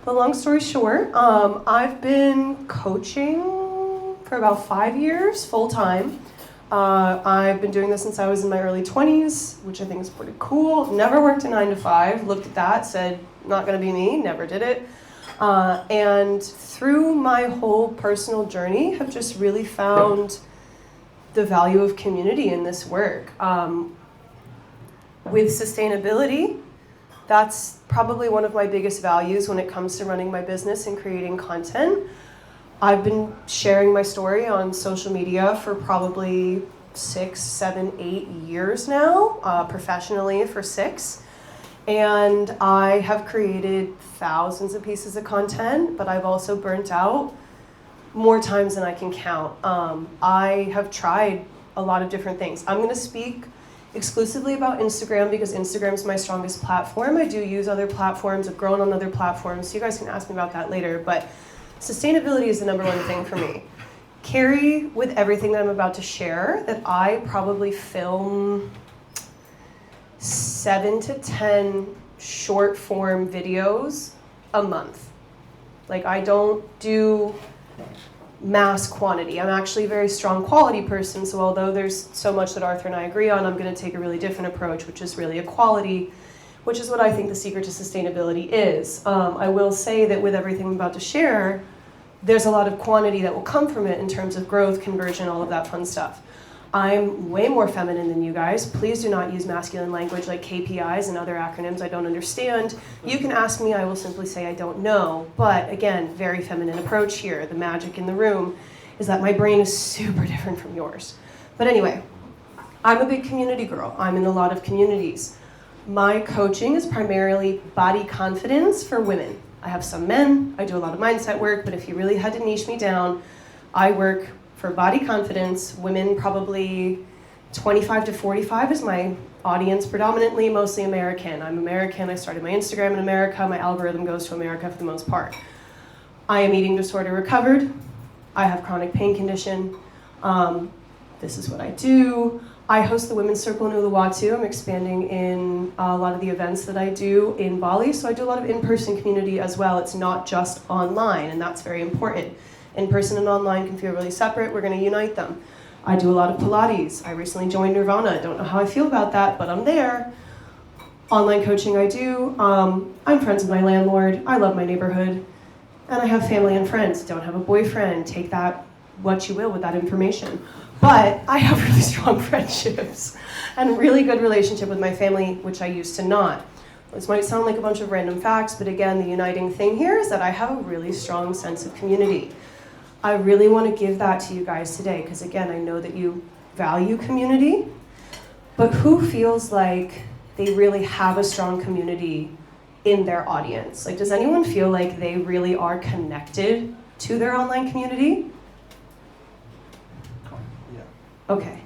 But long story short, I've been coaching for about 5 years, full time. I've been doing this since I was in my early 20s, which I think is pretty cool. Never worked a 9 to 5, looked at that, said, not gonna be me, never did it. And through my whole personal journey, have just really found the value of community in this work. With sustainability, that's probably one of my biggest values when it comes to running my business and creating content. I've been sharing my story on social media for probably 6, 7, 8 years now, professionally for 6. And I have created thousands of pieces of content, but I've also burnt out more times than I can count. I have tried a lot of different things. I'm gonna speak exclusively about Instagram because Instagram is my strongest platform. I do use other platforms, I've grown on other platforms, so you guys can ask me about that later, but sustainability is the number one thing for me. Carry with everything that I'm about to share that I probably film 7 to 10 short form videos a month. Like, I don't do mass quantity. I'm actually a very strong quality person, so although there's so much that Arthur and I agree on, I'm going to take a really different approach, which is really a quality, which is what I think the secret to sustainability is. I will say that with everything I'm about to share, there's a lot of quantity that will come from it in terms of growth, conversion, all of that fun stuff. I'm way more feminine than you guys. Please do not use masculine language like KPIs and other acronyms I don't understand. You can ask me, I will simply say I don't know. But again, very feminine approach here. The magic in the room is that my brain is super different from yours. But anyway, I'm a big community girl. I'm in a lot of communities. My coaching is primarily body confidence for women. I have some men, I do a lot of mindset work, but if you really had to niche me down, I work for body confidence. Women probably 25 to 45 is my audience, predominantly mostly American. I'm American, I started my Instagram in America, my algorithm goes to America for the most part. I am eating disorder recovered, I have chronic pain condition, this is what I do. I host the Women's Circle in Uluwatu. I'm expanding in a lot of the events that I do in Bali, so I do a lot of in-person community as well. It's not just online, and that's very important. In-person and online can feel really separate. We're going to unite them. I do a lot of Pilates. I recently joined Nirvana. I don't know how I feel about that, but I'm there. Online coaching I do. I'm friends with my landlord. I love my neighborhood. And I have family and friends. Don't have a boyfriend. Take that what you will with that information. But I have really strong friendships and really good relationship with my family, which I used to not. This might sound like a bunch of random facts, but again, the uniting thing here is that I have a really strong sense of community. I really want to give that to you guys today, because again, I know that you value community, but who feels like they really have a strong community in their audience? Like, does anyone feel like they really are connected to their online community? Okay.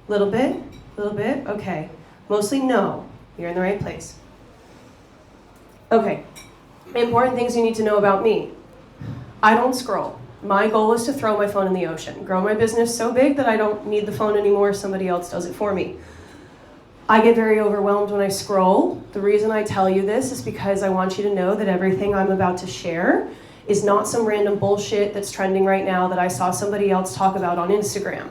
Little bit? Okay. Mostly no. You're in the right place. Okay. Important things you need to know about me. I don't scroll. My goal is to throw my phone in the ocean. Grow my business so big that I don't need the phone anymore. Somebody else does it for me. I get very overwhelmed when I scroll. The reason I tell you this is because I want you to know that everything I'm about to share is not some random bullshit that's trending right now that I saw somebody else talk about on Instagram.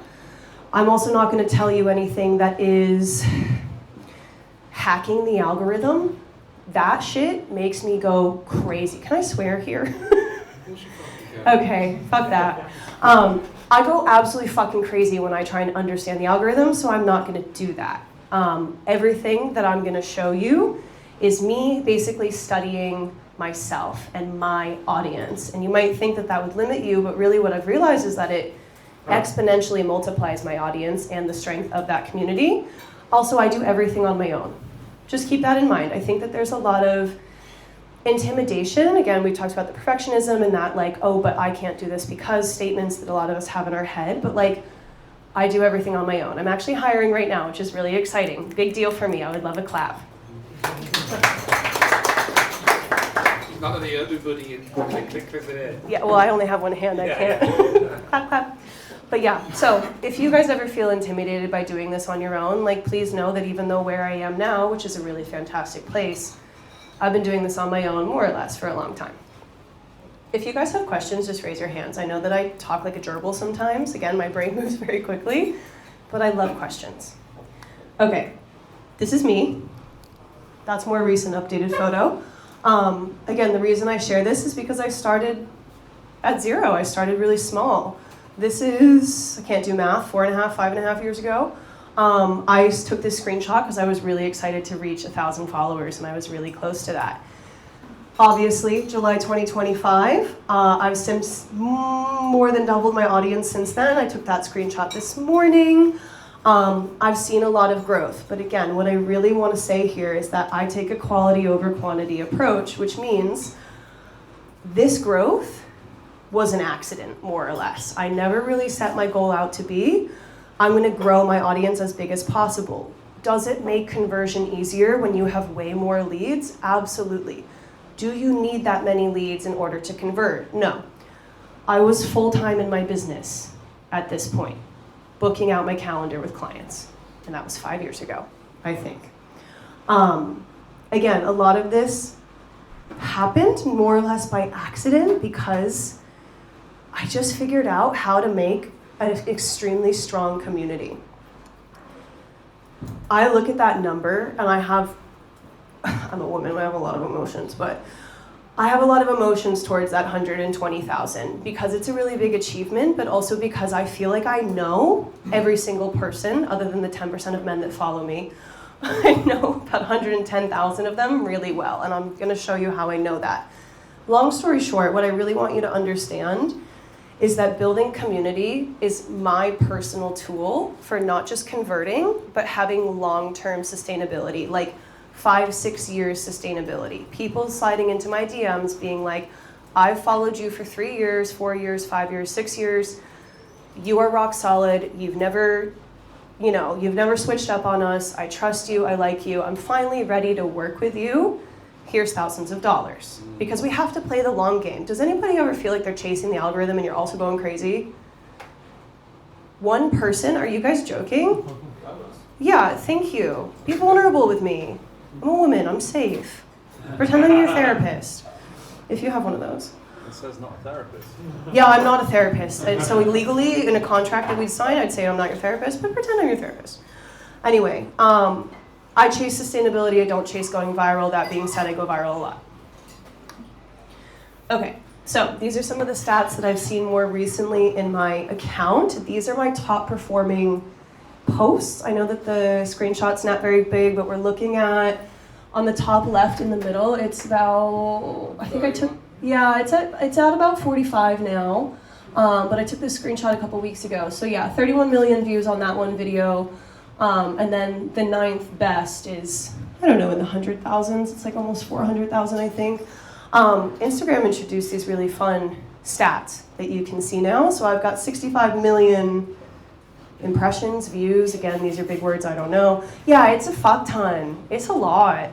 I'm also not going to tell you anything that is hacking the algorithm. That shit makes me go crazy. Can I swear here? Okay, fuck that. I go absolutely fucking crazy when I try and understand the algorithm, so I'm not going to do that. Everything that I'm going to show you is me basically studying myself and my audience. And you might think that that would limit you, but really what I've realized is that it exponentially multiplies my audience and the strength of that community. Also, I do everything on my own. Just keep that in mind. I think that there's a lot of intimidation. Again, we talked about the perfectionism and that, like, oh, but I can't do this because statements that a lot of us have in our head. But like, I do everything on my own. I'm actually hiring right now, which is really exciting. Big deal for me. I would love a clap. None of the everybody in click there. Yeah, well, I only have one hand. I can't. Clap, clap. But yeah, so if you guys ever feel intimidated by doing this on your own, like, please know that even though where I am now, which is a really fantastic place, I've been doing this on my own, more or less, for a long time. If you guys have questions, just raise your hands. I know that I talk like a gerbil sometimes. Again, my brain moves very quickly, but I love questions. Okay, this is me. That's more recent updated photo. Again, the reason I share this is because I started at zero. I started really small. This is, I can't do math, 5.5 years ago. I took this screenshot because I was really excited to reach 1,000 followers, and I was really close to that. Obviously, July 2025, I've since more than doubled my audience since then. I took that screenshot this morning. I've seen a lot of growth, but again, what I really want to say here is that I take a quality over quantity approach, which means this growth was an accident, more or less. I never really set my goal out to be, I'm going to grow my audience as big as possible. Does it make conversion easier when you have way more leads? Absolutely. Do you need that many leads in order to convert? No. I was full-time in my business at this point, booking out my calendar with clients. And that was 5 years ago, I think. Again, a lot of this happened more or less by accident because I just figured out how to make an extremely strong community. I look at that number and I'm a woman, I have a lot of emotions, but I have a lot of emotions towards that 120,000 because it's a really big achievement, but also because I feel like I know every single person, other than the 10% of men that follow me. I know about 110,000 of them really well, and I'm going to show you how I know that. Long story short, what I really want you to understand is that building community is my personal tool for not just converting, but having long-term sustainability, like 5-6 years sustainability. People sliding into my DMs being like, I've followed you for 3 years, 4 years, 5 years, 6 years. You are rock solid. You've never switched up on us. I trust you. I like you. I'm finally ready to work with you. Here's thousands of dollars. Because we have to play the long game. Does anybody ever feel like they're chasing the algorithm and you're also going crazy? One person? Are you guys joking? Yeah, thank you. Be vulnerable with me. I'm a woman, I'm safe. Pretend I'm your therapist, if you have one of those. It says not a therapist. Yeah, I'm not a therapist. And so legally, in a contract that we'd sign, I'd say I'm not your therapist, but pretend I'm your therapist. Anyway, I chase sustainability, I don't chase going viral. That being said, I go viral a lot. Okay, so these are some of the stats that I've seen more recently in my account. These are my top performing posts. I know that the screenshot's not very big, but we're looking at, on the top left in the middle, it's about, I think I took, yeah, it's at about 45 now, but I took this screenshot a couple weeks ago. So yeah, 31 million views on that one video, and then the 9th best is, I don't know, in the 100,000s, it's like almost 400,000, I think. Instagram introduced these really fun stats that you can see now. So I've got 65 million impressions, views, again, these are big words, I don't know. Yeah, it's a fuck ton. It's a lot.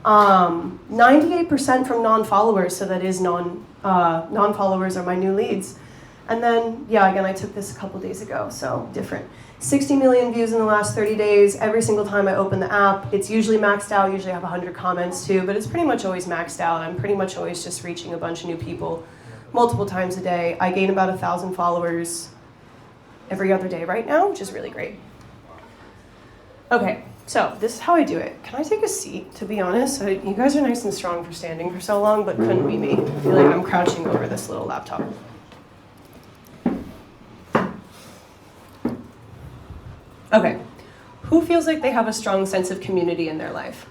98% from non-followers, so that is non-followers are my new leads. And then, yeah, again, I took this a couple days ago, so different. 60 million views in the last 30 days. Every single time I open the app, it's usually maxed out. Usually I have 100 comments too, but it's pretty much always maxed out. I'm pretty much always just reaching a bunch of new people multiple times a day. I gain about 1,000 followers every other day right now, which is really great. Okay, so this is how I do it. Can I take a seat, to be honest? You guys are nice and strong for standing for so long, but couldn't be me. I feel like I'm crouching over this little laptop. Okay, who feels like they have a strong sense of community in their life?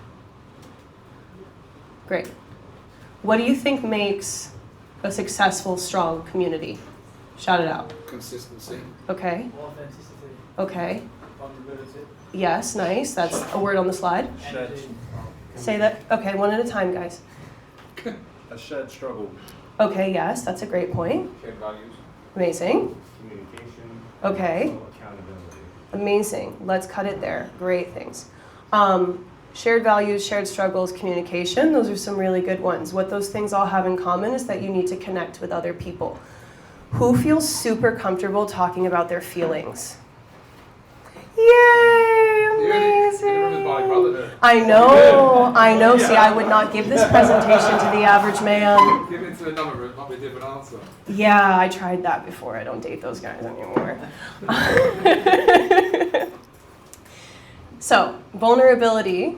Great. What do you think makes a successful, strong community? Shout it out. Consistency. Okay. Authenticity. Okay. Vulnerability. Yes, nice. That's a word on the slide. Empathy. Say that. Okay, one at a time, guys. A shared struggle. Okay, yes, that's a great point. Shared values. Amazing. Communication. Okay. Accountability. Amazing. Let's cut it there. Great things. Shared values, shared struggles, communication. Those are some really good ones. What those things all have in common is that you need to connect with other people. Who feels super comfortable talking about their feelings? Yay! amazing. My brother. I know. See, I would not give this presentation to the average man. Give it to another room, might be a different answer. Yeah, I tried that before. I don't date those guys anymore. So, vulnerability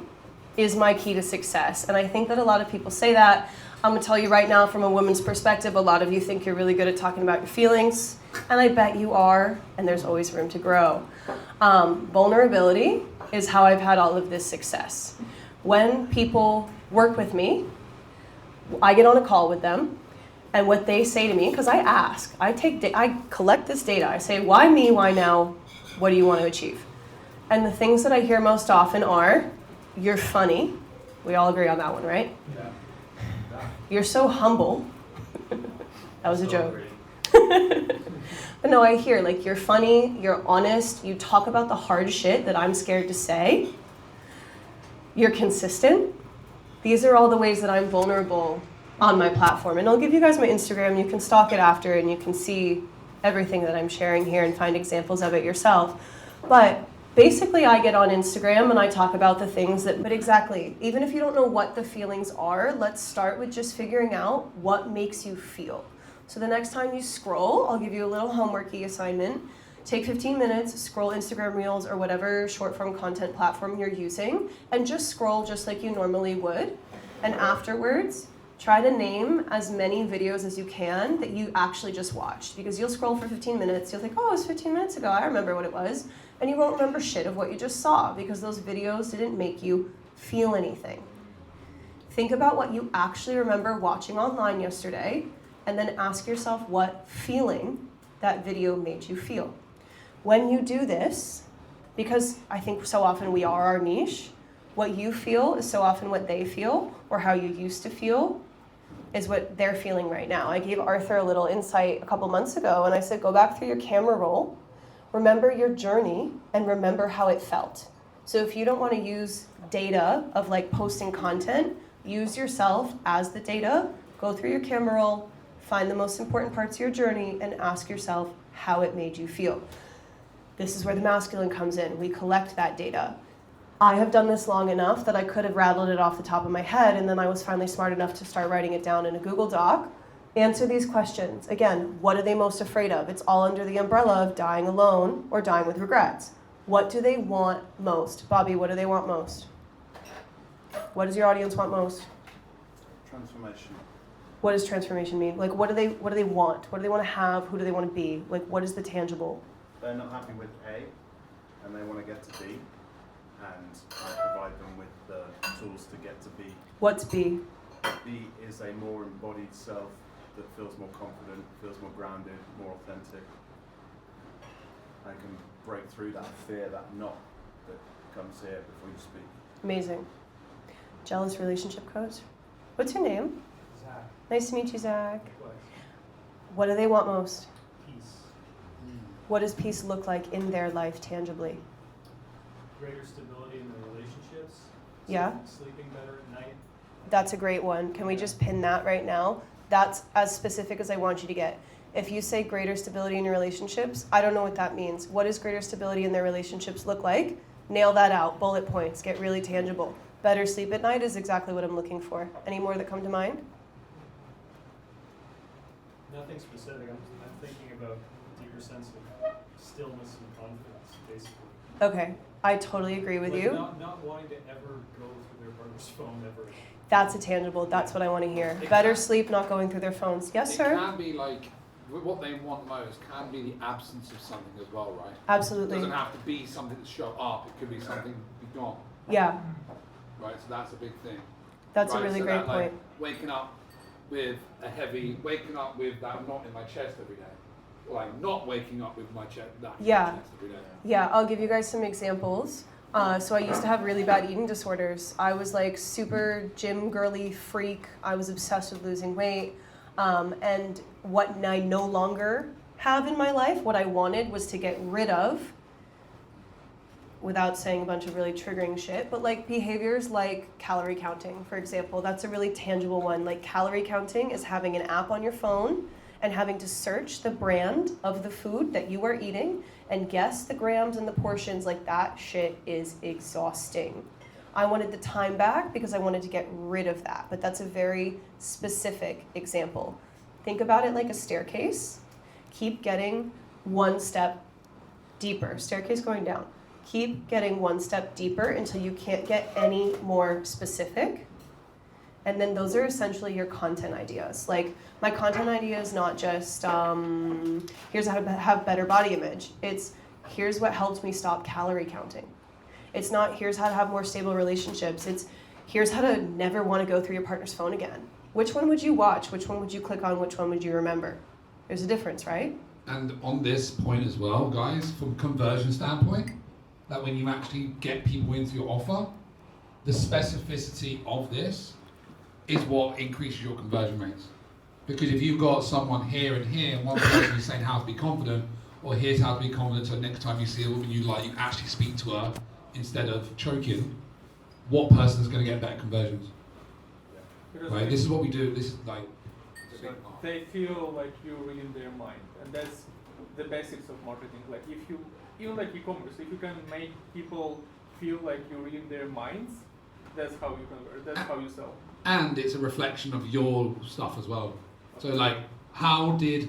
is my key to success. And I think that a lot of people say that. I'm going to tell you right now from a woman's perspective, a lot of you think you're really good at talking about your feelings. And I bet you are. And there's always room to grow. Vulnerability is how I've had all of this success. When people work with me, I get on a call with them. And what they say to me, because I ask, I collect this data. I say, why me, why now? What do you want to achieve? And the things that I hear most often are, you're funny. We all agree on that one, right? Yeah. You're so humble. That was a joke. But no, I hear, like, you're funny, you're honest, you talk about the hard shit that I'm scared to say. You're consistent. These are all the ways that I'm vulnerable on my platform. And I'll give you guys my Instagram. You can stalk it after and you can see everything that I'm sharing here and find examples of it yourself. But basically, I get on Instagram and I talk about the things but exactly, even if you don't know what the feelings are, let's start with just figuring out what makes you feel. So the next time you scroll, I'll give you a little homeworky assignment. Take 15 minutes, scroll Instagram Reels or whatever short form content platform you're using, and just scroll just like you normally would. And afterwards, try to name as many videos as you can that you actually just watched. Because you'll scroll for 15 minutes, you'll think, oh, it was 15 minutes ago, I remember what it was. And you won't remember shit of what you just saw because those videos didn't make you feel anything. Think about what you actually remember watching online yesterday, and then ask yourself what feeling that video made you feel. When you do this, because I think so often we are our niche, what you feel is so often what they feel, or how you used to feel is what they're feeling right now. I gave Arthur a little insight a couple months ago, and I said, go back through your camera roll, remember your journey, and remember how it felt. So if you don't want to use data of like posting content, use yourself as the data, go through your camera roll, find the most important parts of your journey, and ask yourself how it made you feel. This is where the masculine comes in. We collect that data. I have done this long enough that I could have rattled it off the top of my head, and then I was finally smart enough to start writing it down in a Google Doc. Answer these questions. Again, what are they most afraid of? It's all under the umbrella of dying alone or dying with regrets. What do they want most? Bobby, what do they want most? What does your audience want most? Transformation. What does transformation mean? Like, what do they want? What do they want to have? Who do they want to be? Like, what is the tangible? They're not happy with A, and they want to get to B, and I provide them with the tools to get to B. What's B? B is a more embodied self that feels more confident, feels more grounded, more authentic, and can break through that fear, that knot that comes here before you speak. Amazing. Jealous relationship coach. What's your name? Zach. Nice to meet you, Zach. What? What do they want most? Peace. What does peace look like in their life tangibly? Greater stability in their relationships. Yeah. Sleeping better at night. That's a great one. Can we just pin that right now? That's as specific as I want you to get. If you say greater stability in your relationships, I don't know what that means. What does greater stability in their relationships look like? Nail that out. Bullet points. Get really tangible. Better sleep at night is exactly what I'm looking for. Any more that come to mind? Nothing specific. I'm thinking about a deeper sense of stillness and confidence, basically. Okay. I totally agree with Like you. Not wanting to ever go through their partner's phone ever. That's a tangible. That's what I want to hear. It Better can- sleep, not going through their phones. Yes, It sir? can be like, what they want most can be the absence of something as well, right? It Absolutely. doesn't have to be something to show up, it could be something be gone, Yeah. right? So that's a big thing. That's Right, a really so great that, like, point. waking up with that knot in my chest every day. Or like not waking up with my chest, that in Yeah. my chest every day. Yeah, I'll give you guys some examples. So I used to have really bad eating disorders. I was like super gym girly freak. I was obsessed with losing weight. And what I no longer have in my life, what I wanted was to get rid of, without saying a bunch of really triggering shit, but like behaviors like calorie counting, for example. That's a really tangible one. Like calorie counting is having an app on your phone and having to search the brand of the food that you are eating and guess the grams and the portions, like that shit is exhausting. I wanted the time back because I wanted to get rid of that, but that's a very specific example. Think about it like a staircase. Keep getting one step deeper. Staircase going down. Keep getting one step deeper until you can't get any more specific. And then those are essentially your content ideas. Like, my content idea is not just, here's how to have better body image. It's, here's what helped me stop calorie counting. It's not, here's how to have more stable relationships. It's, here's how to never want to go through your partner's phone again. Which one would you watch? Which one would you click on? Which one would you remember? There's a difference, right? And on this point as well, guys, from conversion standpoint, that when you actually get people into your offer, the specificity of this is what increases your conversion rates. Because if you've got someone here and here, and one person is saying how to be confident, or here's how to be confident, so next time you see a woman you like, you actually speak to her instead of choking, what person is going to get better conversions? Because Right? This is what we do. This is like... they feel like you read their mind, and that's the basics of marketing. Like if you, even like e-commerce, if you can make people feel like you read their minds, that's how you convert, that's how you sell. And it's a reflection of your stuff as well. So like, how does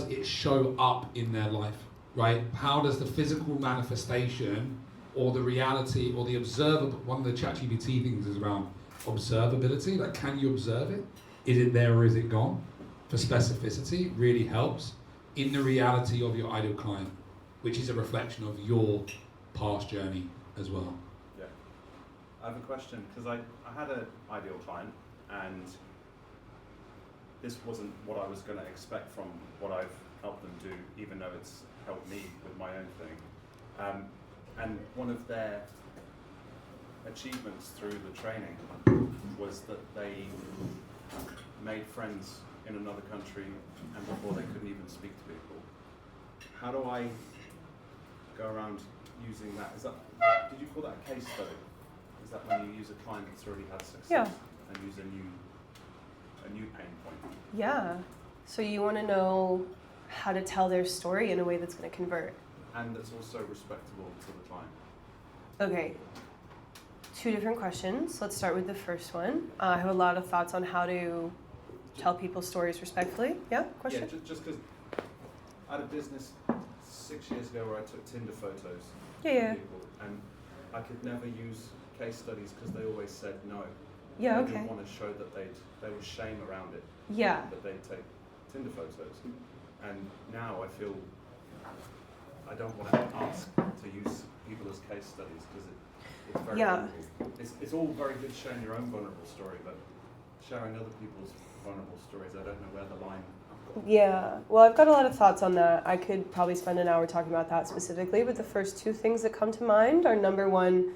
it show up in their life, right? How does the physical manifestation or the reality or the observable, one of the ChatGPT things is around observability, like can you observe it? Is it there or is it gone? For specificity, really helps in the reality of your ideal client, which is a reflection of your past journey as well. Yeah. I have a question, because I had an ideal client, and this wasn't what I was going to expect from what I've helped them do, even though it's helped me with my own thing. And one of their achievements through the training was that they made friends in another country, and before they couldn't even speak to people. How do I go around using that? Is that, did you call that a case study? Is that when you use a client that's already had success and use a new pain point? Yeah. So you want to know how to tell their story in a way that's going to convert. And that's also respectable to the client. Okay. Two different questions. Let's start with the first one. I have a lot of thoughts on how to tell people stories respectfully. Yeah, question? Yeah, just because I had a business 6 years ago where I took Tinder photos Yeah. of people, and I could never use case studies because they always said no. Yeah, They okay. didn't want to show that there was shame around it, Yeah. that they'd take Tinder photos. And now I feel I don't want to ask to use people as case studies because it's very vulnerable. It's all very good sharing your own vulnerable story, but sharing other people's vulnerable stories, I don't know where the line. Yeah, well, I've got a lot of thoughts on that. I could probably spend an hour talking about that specifically, but the first two things that come to mind are, number one,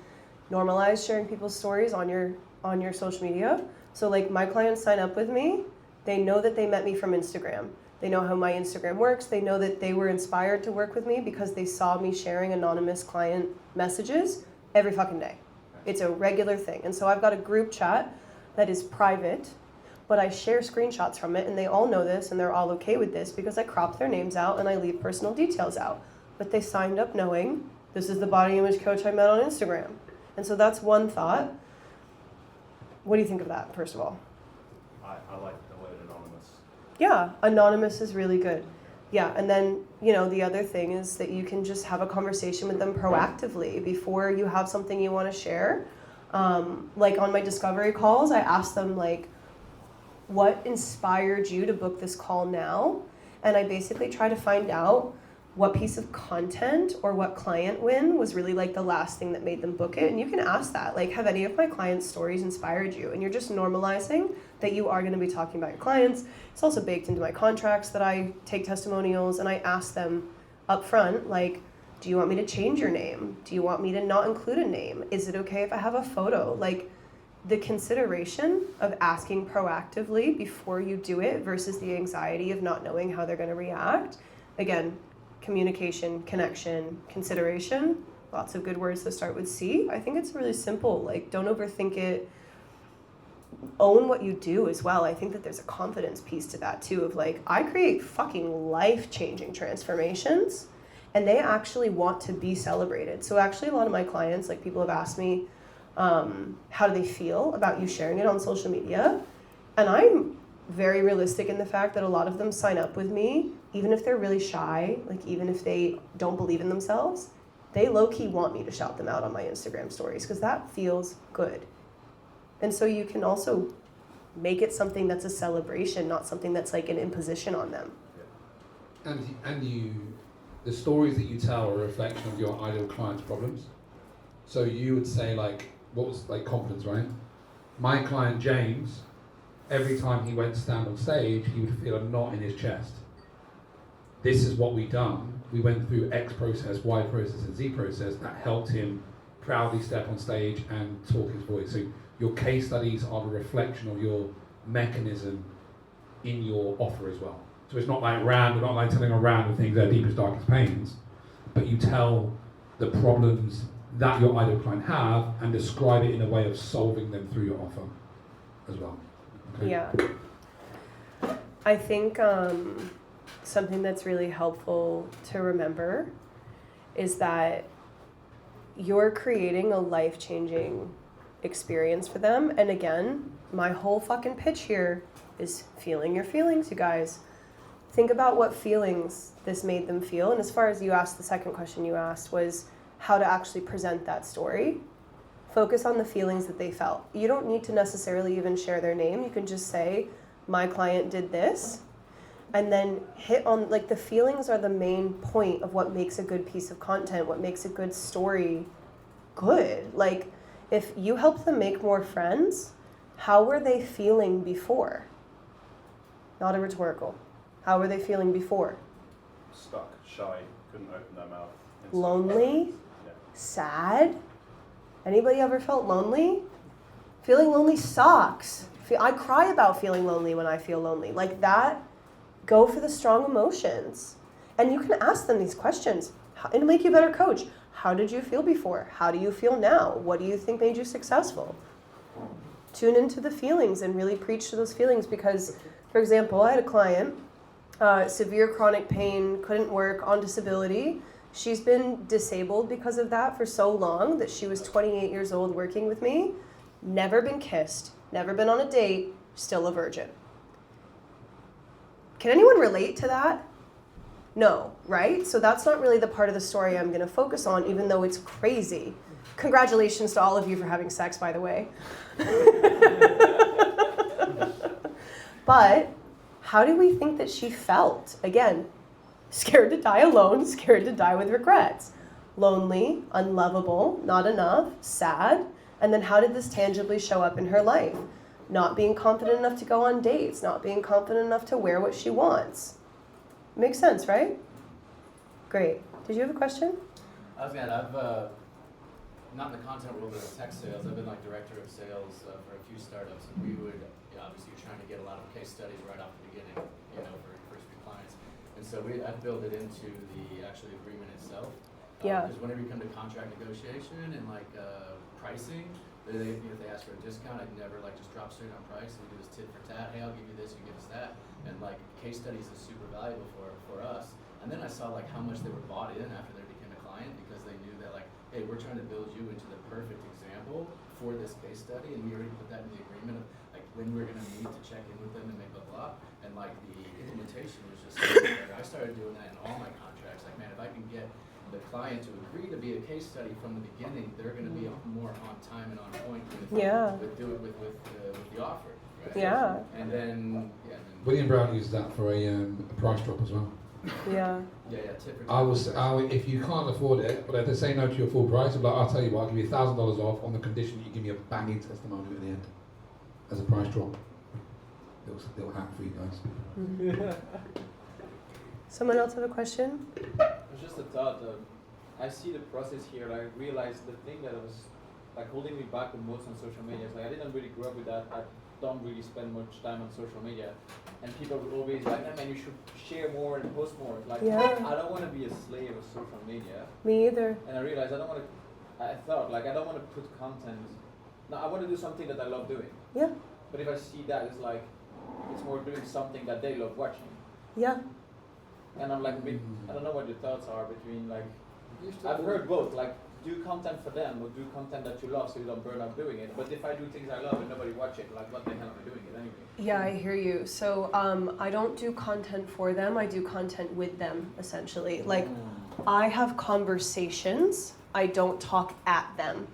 normalize sharing people's stories on your social media. So like, my clients sign up with me, they know that they met me from Instagram. They know how my Instagram works. They know that they were inspired to work with me because they saw me sharing anonymous client messages every fucking day. It's a regular thing. And so I've got a group chat that is private, but I share screenshots from it, and they all know this, and they're all okay with this because I crop their names out and I leave personal details out. But they signed up knowing this is the body image coach I met on Instagram. And so that's one thought. What do you think of that, first of all? I like the word anonymous. Yeah, anonymous is really good. Yeah, and then, the other thing is that you can just have a conversation with them proactively before you have something you want to share. Like on my discovery calls, I ask them, like, what inspired you to book this call now? And I basically try to find out what piece of content or what client win was really like the last thing that made them book it. And you can ask that, like, have any of my clients' stories inspired you? And you're just normalizing that you are going to be talking about your clients. It's also baked into my contracts that I take testimonials, and I ask them up front, like, do you want me to change your name? Do you want me to not include a name? Is it okay if I have a photo? Like, the consideration of asking proactively before you do it versus the anxiety of not knowing how they're going to react. Again, communication, connection, consideration, lots of good words that start with C. I think it's really simple. Like, don't overthink it. own what you do as well. I think that there's a confidence piece to that too, of like, I create fucking life-changing transformations and they actually want to be celebrated. So actually a lot of my clients, like people have asked me, how do they feel about you sharing it on social media? And I'm very realistic in the fact that a lot of them sign up with me, even if they're really shy, like even if they don't believe in themselves, they low-key want me to shout them out on my Instagram stories because that feels good. And so you can also make it something that's a celebration, not something that's like an imposition on them. The stories that you tell are a reflection of your ideal client's problems. So you would say like, what was like confidence, right? My client James, every time he went to stand on stage, he would feel a knot in his chest. This is what we've done. We went through X process, Y process, and Z process that helped him proudly step on stage and talk his voice. So your case studies are a reflection of your mechanism in your offer as well. So it's not like random, not like telling a random thing, their deepest, darkest pains, but you tell the problems that your ideal client have and describe it in a way of solving them through your offer as well. Okay? Yeah. I think something that's really helpful to remember is that you're creating a life-changing experience for them. And again, my whole fucking pitch here is feeling your feelings, you guys. Think about what feelings this made them feel. And as far as you asked, the second question you asked was how to actually present that story. Focus on the feelings that they felt. You don't need to necessarily even share their name. You can just say, my client did this. And then hit on, like, the feelings are the main point of what makes a good piece of content, what makes a good story good. Like, if you help them make more friends, how were they feeling before? Not a rhetorical. How were they feeling before? Stuck, shy, couldn't open their mouth. Lonely? Yeah. Sad? Anybody ever felt lonely? Feeling lonely sucks. I cry about feeling lonely when I feel lonely. Like that, go for the strong emotions. And you can ask them these questions. It'll make you a better coach. How did you feel before? How do you feel now? What do you think made you successful? Tune into the feelings and really preach to those feelings because, for example, I had a client, severe chronic pain, couldn't work, on disability. She's been disabled because of that for so long that she was 28 years old working with me, never been kissed, never been on a date, still a virgin. Can anyone relate to that? No, right? So that's not really the part of the story I'm going to focus on, even though it's crazy. Congratulations to all of you for having sex, by the way. But how do we think that she felt? Again, scared to die alone, scared to die with regrets. Lonely, unlovable, not enough, sad. And then how did this tangibly show up in her life? Not being confident enough to go on dates, not being confident enough to wear what she wants. Makes sense, right? Great. Did you have a question? I was gonna add, not in the content world, but in tech sales, I've been like director of sales for a few startups, and we would, obviously you're trying to get a lot of case studies right off the beginning, for your first few clients. And so I'd build it into the actual agreement itself. Yeah. Because whenever you come to contract negotiation and like pricing, if they ask for a discount, I'd never like just drop straight on price. We do this tit for tat. Hey, I'll give you this, you give us that. And like case studies is super valuable for us. And then I saw like how much they were bought in after they became a client because they knew that like, hey, we're trying to build you into the perfect example for this case study, and we already put that in the agreement of like when we're gonna meet to check in with them and make blah blah. And like the implementation was just I started doing that in all my contracts. Like, man, if I can get the client to agree to be a case study from the beginning, they're going to be more on time and on point with the offer. Right? Yeah. And then William Brown uses that for a price drop as well. Yeah. Tip for If you can't afford it, but if they say no to your full price, I'll tell you what, I'll give you $1,000 off on the condition that you give me a banging testimonial at the end as a price drop. Little hack for you guys. Mm-hmm. Someone else have a question? It's just a thought. I see the process here. I realized the thing that was like holding me back the most on social media is like I didn't really grow up with that. I don't really spend much time on social media, and people would always like, "Hey man, you should share more and post more." Like, I don't want to be a slave of social media. Me either. And I realized I don't want to. I thought like I don't want to put content. No, I want to do something that I love doing. Yeah. But if I see that, it's like, it's more doing something that they love watching. Yeah. And I'm like, I don't know what your thoughts are between like, I've heard both, like, do content for them or do content that you love so you don't burn out doing it. But if I do things I love and nobody watch it, like, what the hell am I doing it anyway? Yeah, I hear you. So I don't do content for them. I do content with them, essentially. Like, I have conversations. I don't talk at them.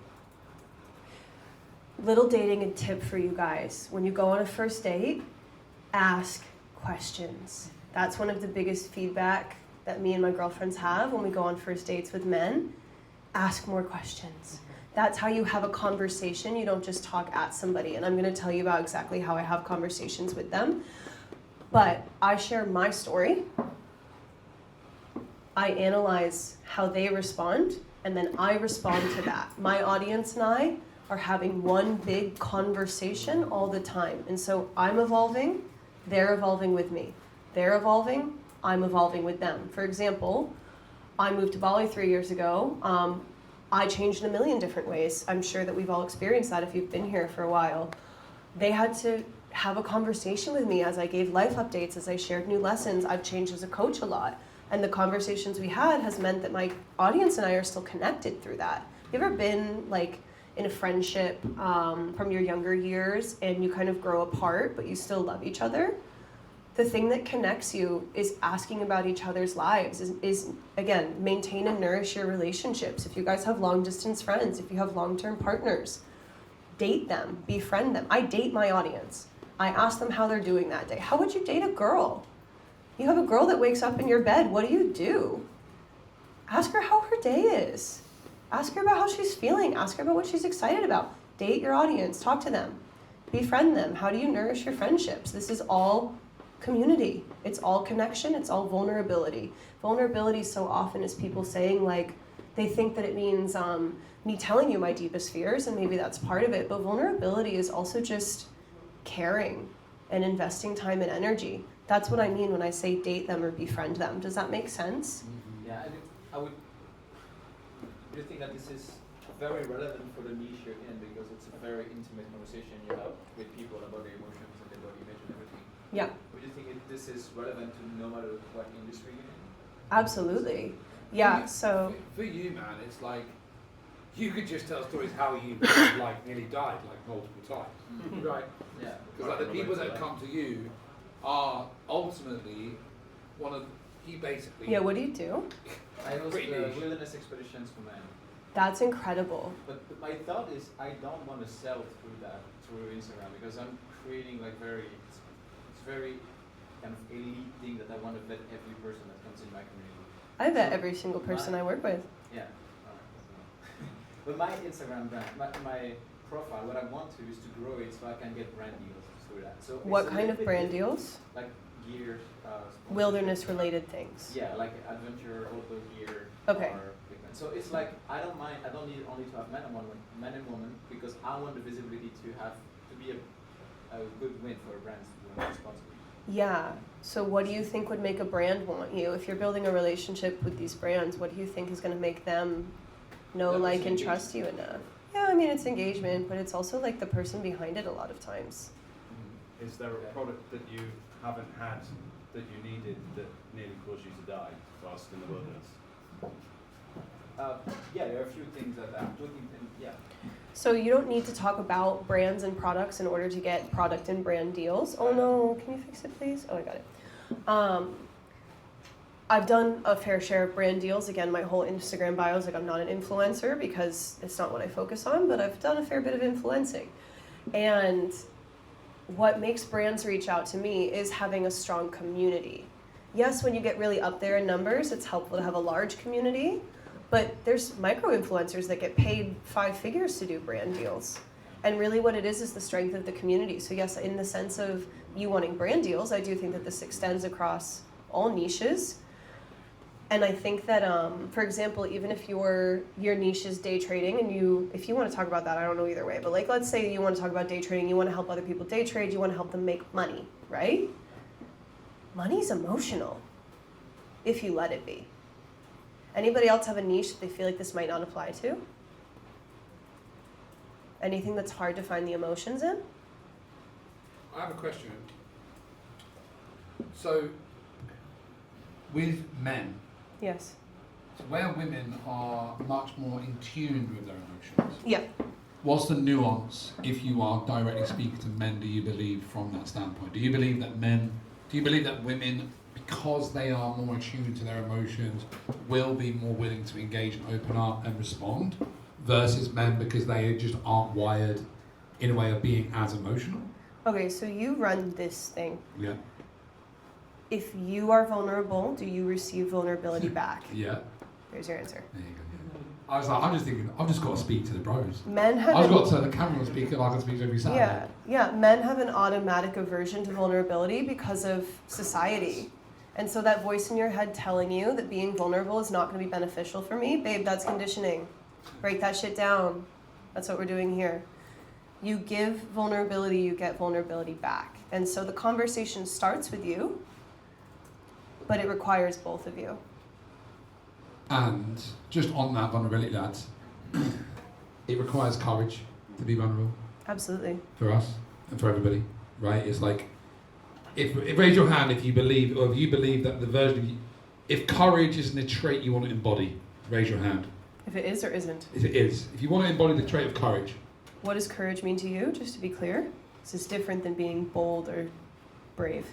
Little dating and tip for you guys. When you go on a first date, ask questions. That's one of the biggest feedback that me and my girlfriends have when we go on first dates with men. Ask more questions. That's how you have a conversation. You don't just talk at somebody. And I'm going to tell you about exactly how I have conversations with them. But I share my story. I analyze how they respond, and then I respond to that. My audience and I are having one big conversation all the time. And so I'm evolving, they're evolving with me. They're evolving, I'm evolving with them. For example, I moved to Bali 3 years ago. I changed in a million different ways. I'm sure that we've all experienced that if you've been here for a while. They had to have a conversation with me as I gave life updates, as I shared new lessons. I've changed as a coach a lot. And the conversations we had has meant that my audience and I are still connected through that. You ever been like in a friendship from your younger years and you kind of grow apart, but you still love each other? The thing that connects you is asking about each other's lives, is again, maintain and nourish your relationships. If you guys have long distance friends, if you have long-term partners, date them, befriend them. I date my audience. I ask them how they're doing that day. How would you date a girl? You have a girl that wakes up in your bed, what do? Ask her how her day is. Ask her about how she's feeling. Ask her about what she's excited about. Date your audience, talk to them, befriend them. How do you nourish your friendships? This is all community. It's all connection. It's all vulnerability. Vulnerability so often is people saying like, they think that it means me telling you my deepest fears, and maybe that's part of it. But vulnerability is also just caring and investing time and energy. That's what I mean when I say date them or befriend them. Does that make sense? Yeah, I would. Do you think that this is very relevant for the niche you're in, because it's a very intimate conversation you have with people about their emotions and their body image and everything? Yeah. Would you think this is relevant to no matter what industry you're in? Absolutely. Yeah, so... For you, man, it's like, you could just tell stories how you like nearly died like multiple times, right? Yeah. Because like the people that come to you are ultimately you basically... Yeah, what do you do? I host Pretty the niche. wilderness expeditions for men. That's incredible. But my thought is I don't want to sell through Instagram, because I'm creating like it's very kind of elite thing that I want to vet every person that comes in my community. I bet every single person I work with. Yeah. But my Instagram brand, my profile, what I want to is to grow it so I can get brand deals through that. So What it's a kind little of bit brand different, deals? Like gear, Wilderness related things. Yeah, like adventure, auto gear, Okay. or equipment. So it's like I don't mind. I don't need only to have men and women, because I want the visibility to be a good win for brands to do it responsibly. Yeah. So what do you think would make a brand want you? If you're building a relationship with these brands, what do you think is going to make them know, That was like, and engagement. trust you enough? Yeah, I mean, it's engagement, but it's also like the person behind it a lot of times. Is there a product that you haven't had that you needed that nearly caused you to die whilst in the wilderness? Yeah, there are a few things that I'm looking at. Yeah. So you don't need to talk about brands and products in order to get product and brand deals. Oh no, can you fix it please? Oh, I got it. I've done a fair share of brand deals. Again, my whole Instagram bio is like I'm not an influencer because it's not what I focus on, but I've done a fair bit of influencing. And what makes brands reach out to me is having a strong community. Yes, when you get really up there in numbers, it's helpful to have a large community, but there's micro-influencers that get paid 5 figures to do brand deals. And really what it is the strength of the community. So yes, in the sense of you wanting brand deals, I do think that this extends across all niches. And I think that, for example, even if your niche is day trading, and if you want to talk about that, I don't know either way, but like let's say you want to talk about day trading, you want to help other people day trade, you want to help them make money, right? Money's emotional if you let it be. Anybody else have a niche that they feel like this might not apply to? Anything that's hard to find the emotions in? I have a question. So, with men, Yes. so where women are much more in tune with their emotions, Yeah. what's the nuance if you are directly speaking to men, do you believe, from that standpoint? Do you believe that women, because they are more attuned to their emotions, will be more willing to engage and open up and respond, versus men because they just aren't wired in a way of being as emotional? Okay, so you run this thing. Yeah. If you are vulnerable, do you receive vulnerability back? Yeah. There's your answer. There you go. I was like, I'm just thinking, I've just got to speak to the bros. Men have I've got to turn the camera on speaker like I speak to every Saturday. yeah. Men have an automatic aversion to vulnerability because of society. And so that voice in your head telling you that being vulnerable is not going to be beneficial for me, babe, that's conditioning. Break that shit down. That's what we're doing here. You give vulnerability, you get vulnerability back. And so the conversation starts with you, but it requires both of you. And just on that vulnerability, lads, it requires courage to be vulnerable Absolutely. for us and for everybody, right? It's like, if raise your hand if you believe, or if you believe that the version of you, if courage isn't a trait you want to embody, raise your hand. If it is or isn't. If it is, if you want to embody the trait of courage. What does courage mean to you, just to be clear? This is different than being bold or brave.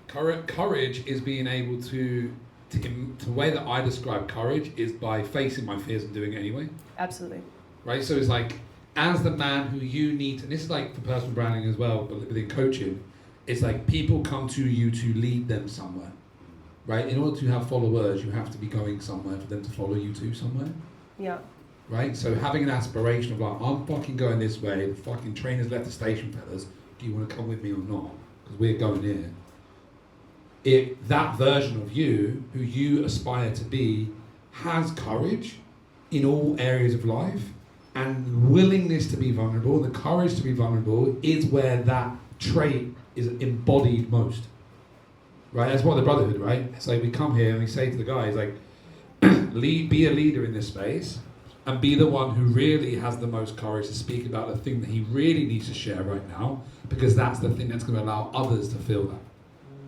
Courage is being able to the way that I describe courage is by facing my fears and doing it anyway. Absolutely. Right? So it's like, as the man who you need, and this is like for personal branding as well, but within coaching, it's like people come to you to lead them somewhere. Right? In order to have followers, you have to be going somewhere for them to follow you to somewhere. Yeah. Right? So having an aspiration of like, I'm fucking going this way, the fucking train has left the station, fellas, do you want to come with me or not? Because we're going here. If that version of you, who you aspire to be, has courage in all areas of life, and willingness to be vulnerable, the courage to be vulnerable is where that trait is embodied most. Right? That's what the brotherhood, right? It's like we come here and we say to the guys, like, be a leader in this space, and be the one who really has the most courage to speak about the thing that he really needs to share right now, because that's the thing that's going to allow others to feel that.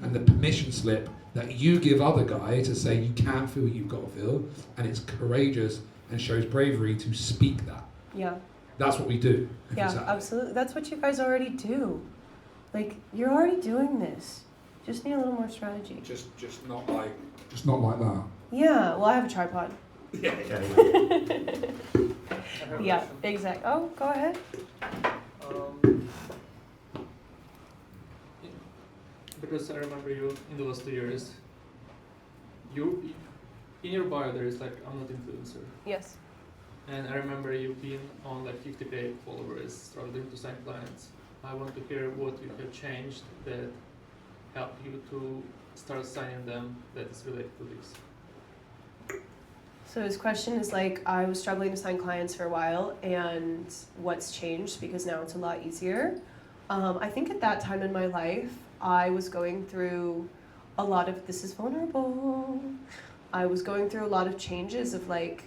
And the permission slip that you give other guy to say you can feel what you've got to feel, and it's courageous and shows bravery to speak that. Yeah. That's what we do. Yeah, absolutely. That's what you guys already do. Like, you're already doing this. Just need a little more strategy. Just not like that. Yeah, well, I have a tripod. Yeah. Yeah, exactly. Oh, go ahead. Because I remember you in the last 2 years, you in your bio there is like, I'm not influencer. Yes. And I remember you being on like 50k followers, struggling to sign clients. I want to hear what you have changed that helped you to start signing them that is related to this. So his question is like, I was struggling to sign clients for a while, and what's changed because now it's a lot easier. I think at that time in my life, I was going through a lot of, this is vulnerable. I was going through a lot of changes of like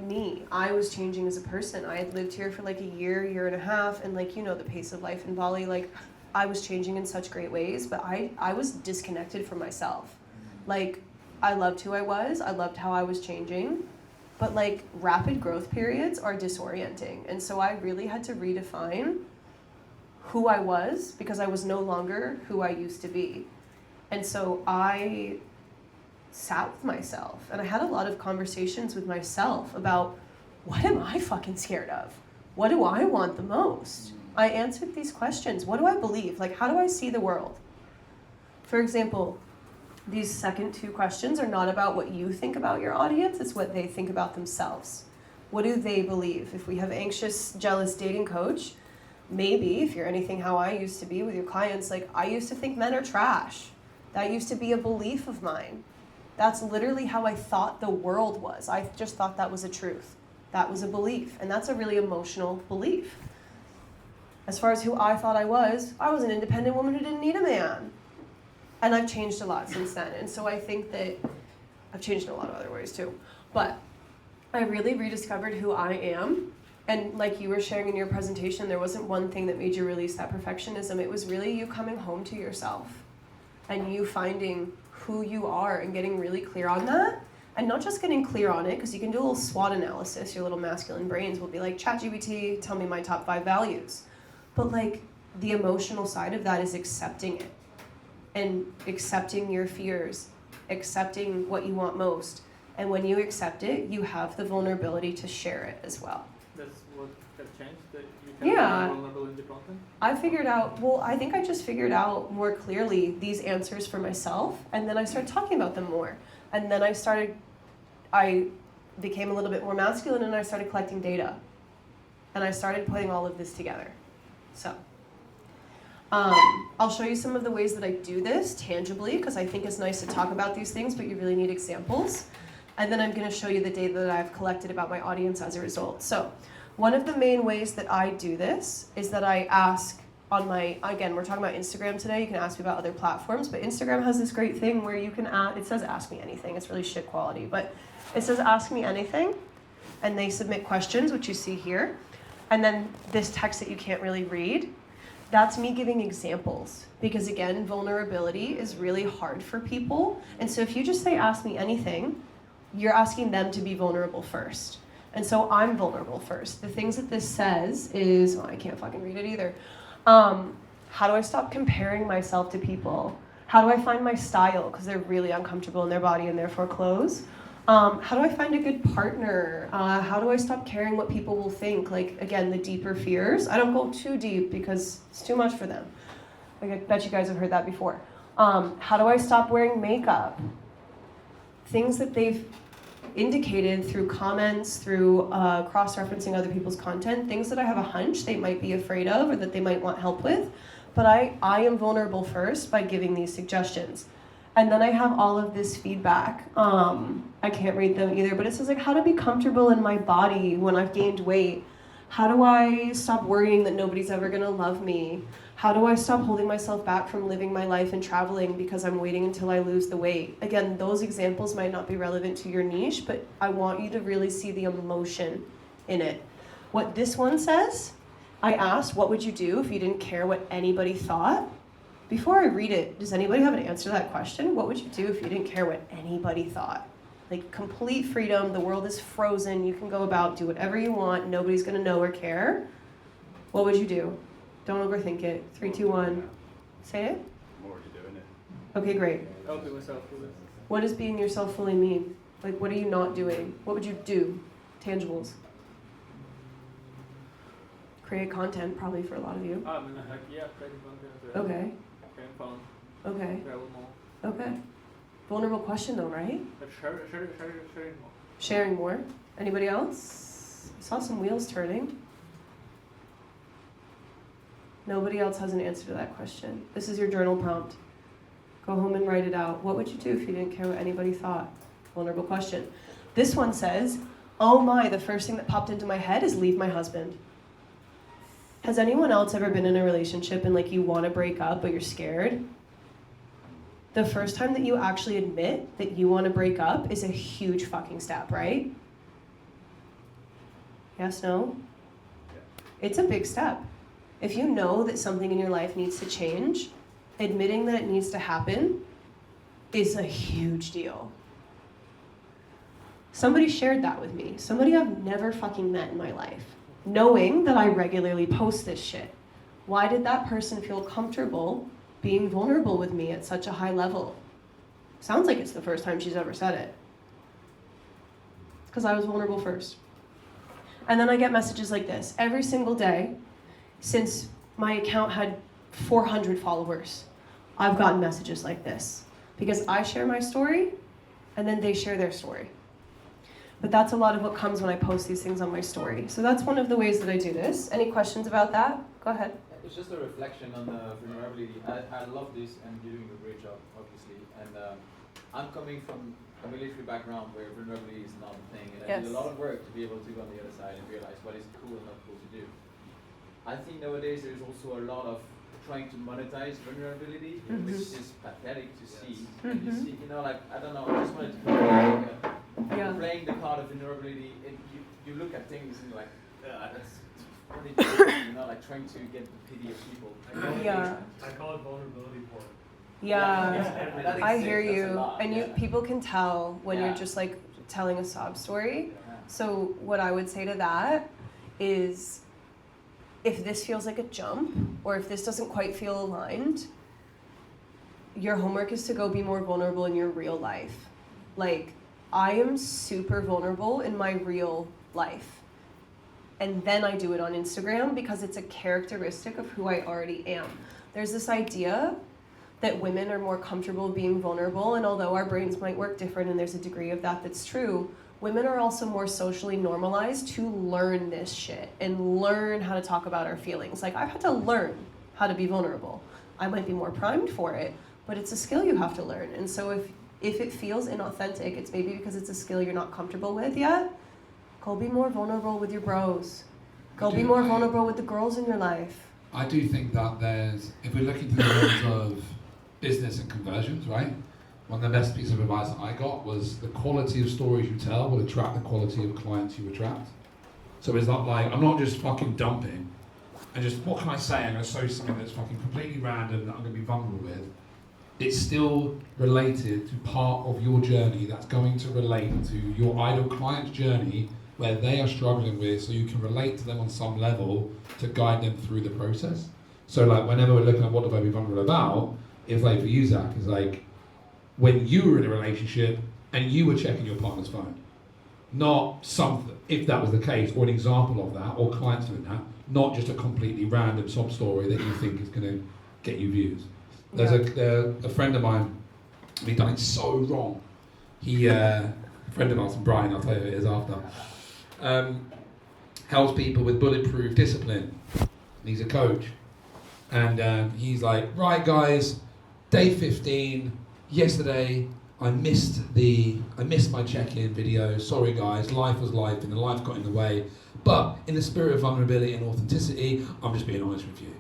me. I was changing as a person. I had lived here for like a year and a half, and like, you know, the pace of life in Bali, like I was changing in such great ways, but I was disconnected from myself. Like, I loved who I was, I loved how I was changing, but like rapid growth periods are disorienting. And so I really had to redefine who I was, because I was no longer who I used to be. And so I sat with myself and I had a lot of conversations with myself about, what am I fucking scared of? What do I want the most? I answered these questions. What do I believe? Like, how do I see the world? For example, these second two questions are not about what you think about your audience, it's what they think about themselves. What do they believe? If we have anxious, jealous dating coach, maybe if you're anything how I used to be with your clients, like I used to think men are trash. That used to be a belief of mine. That's literally how I thought the world was. I just thought that was a truth. That was a belief, and that's a really emotional belief. As far as who I thought I was an independent woman who didn't need a man. And I've changed a lot since then. And so I think that I've changed in a lot of other ways too. But I really rediscovered who I am And like you were sharing in your presentation, there wasn't one thing that made you release that perfectionism. It was really you coming home to yourself and you finding who you are and getting really clear on that. And not just getting clear on it, because you can do a little SWOT analysis. Your little masculine brains will be like, ChatGPT, tell me my top 5 values. But like the emotional side of that is accepting it and accepting your fears, accepting what you want most. And when you accept it, you have the vulnerability to share it as well. That's what got changed, that you can Yeah. be vulnerable in the content? I think I just figured out more clearly these answers for myself, and then I started talking about them more. And then I became a little bit more masculine, and I started collecting data. And I started putting all of this together. So, I'll show you some of the ways that I do this tangibly, because I think it's nice to talk about these things, but you really need examples. And then I'm going to show you the data that I've collected about my audience as a result. So, one of the main ways that I do this is that I ask on my, again, we're talking about Instagram today, you can ask me about other platforms, but Instagram has this great thing where you can it says ask me anything, it's really shit quality, but it says ask me anything, and they submit questions, which you see here, and then this text that you can't really read, that's me giving examples, because again, vulnerability is really hard for people, and so if you just say ask me anything, you're asking them to be vulnerable first. And so I'm vulnerable first. The things that this says is, I can't fucking read it either. How do I stop comparing myself to people? How do I find my style? Because they're really uncomfortable in their body and therefore clothes. How do I find a good partner? How do I stop caring what people will think? Like, again, the deeper fears. I don't go too deep because it's too much for them. Like, I bet you guys have heard that before. How do I stop wearing makeup? Things that they've indicated through comments, through cross-referencing other people's content, things that I have a hunch they might be afraid of or that they might want help with. But I am vulnerable first by giving these suggestions. And then I have all of this feedback. I can't read them either, but it says like how to be comfortable in my body when I've gained weight. How do I stop worrying that nobody's ever gonna love me? How do I stop holding myself back from living my life and traveling because I'm waiting until I lose the weight? Again, those examples might not be relevant to your niche, but I want you to really see the emotion in it. What this one says, I asked, what would you do if you didn't care what anybody thought? Before I read it, does anybody have an answer to that question? What would you do if you didn't care what anybody thought? Like complete freedom, the world is frozen, you can go about, do whatever you want, nobody's gonna know or care. What would you do? Don't overthink it. 3, 2, 1. Say it? I'm already doing it. Okay, great. I'll be myself fully. What does being yourself fully mean? Like, what are you not doing? What would you do? Tangibles. Create content, probably for a lot of you. I mean, like, yeah, creating content. Okay. Having fun. Okay. Travel more. Okay. Vulnerable question though, right? But sharing more. Sharing more. Anybody else? I saw some wheels turning. Nobody else has an answer to that question. This is your journal prompt. Go home and write it out. What would you do if you didn't care what anybody thought? Vulnerable question. This one says, oh my, the first thing that popped into my head is leave my husband. Has anyone else ever been in a relationship and like you want to break up but you're scared? The first time that you actually admit that you want to break up is a huge fucking step, right? Yes, no? It's a big step. If you know that something in your life needs to change, admitting that it needs to happen is a huge deal. Somebody shared that with me. Somebody I've never fucking met in my life, knowing that I regularly post this shit. Why did that person feel comfortable being vulnerable with me at such a high level? Sounds like it's the first time she's ever said it. Because I was vulnerable first. And then I get messages like this every single day. Since my account had 400 followers, I've gotten messages like this because I share my story and then they share their story. But that's a lot of what comes when I post these things on my story. So that's one of the ways that I do this. Any questions about that? Go ahead. It's just a reflection on vulnerability. I love this and you're doing a great job, obviously. And I'm coming from a military background where vulnerability is not a thing. And I did a lot of work to be able to go on the other side and realize what is cool and not cool to do. I think nowadays there's also a lot of trying to monetize vulnerability, which is pathetic to see. And you see, like, I don't know, I just wanted to playing the card of vulnerability, and you look at things and you're like, Yeah, that's really different. You're not like trying to get the pity of people. Yeah. I call it vulnerability porn. Yeah, I hear That's a you. lot, And yeah. people can tell when Yeah. you're just like telling a sob story. Yeah. So what I would say to that is, if this feels like a jump, or if this doesn't quite feel aligned, your homework is to go be more vulnerable in your real life. Like, I am super vulnerable in my real life. And then I do it on Instagram because it's a characteristic of who I already am. There's this idea that women are more comfortable being vulnerable, and although our brains might work different and there's a degree of that that's true, women are also more socially normalized to learn this shit and learn how to talk about our feelings. Like, I've had to learn how to be vulnerable. I might be more primed for it, but it's a skill you have to learn. And so if it feels inauthentic, it's maybe because it's a skill you're not comfortable with yet. Go be more vulnerable with your bros. Go be more vulnerable with the girls in your life. I do think that if we're looking through the lens of business and conversions, right? One of the best pieces of advice that I got was the quality of stories you tell will attract the quality of clients you attract. So it's not like, I'm not just fucking dumping and just, what can I say? I'm going to show something that's fucking completely random that I'm going to be vulnerable with. It's still related to part of your journey that's going to relate to your ideal client's journey where they are struggling with, so you can relate to them on some level to guide them through the process. So like whenever we're looking at what do I be vulnerable about, it's like for you, Zach, it's like when you were in a relationship and you were checking your partner's phone. Not something, if that was the case, or an example of that, or clients doing that, not just a completely random sob story that you think is going to get you views. There's a friend of mine, and he done it so wrong. He, a friend of ours, Brian, I'll tell you who it is after, helps people with bulletproof discipline. And he's a coach. And he's like, right guys, day 15, yesterday I missed my check-in video. Sorry guys, life was life and the life got in the way. But in the spirit of vulnerability and authenticity, I'm just being honest with you.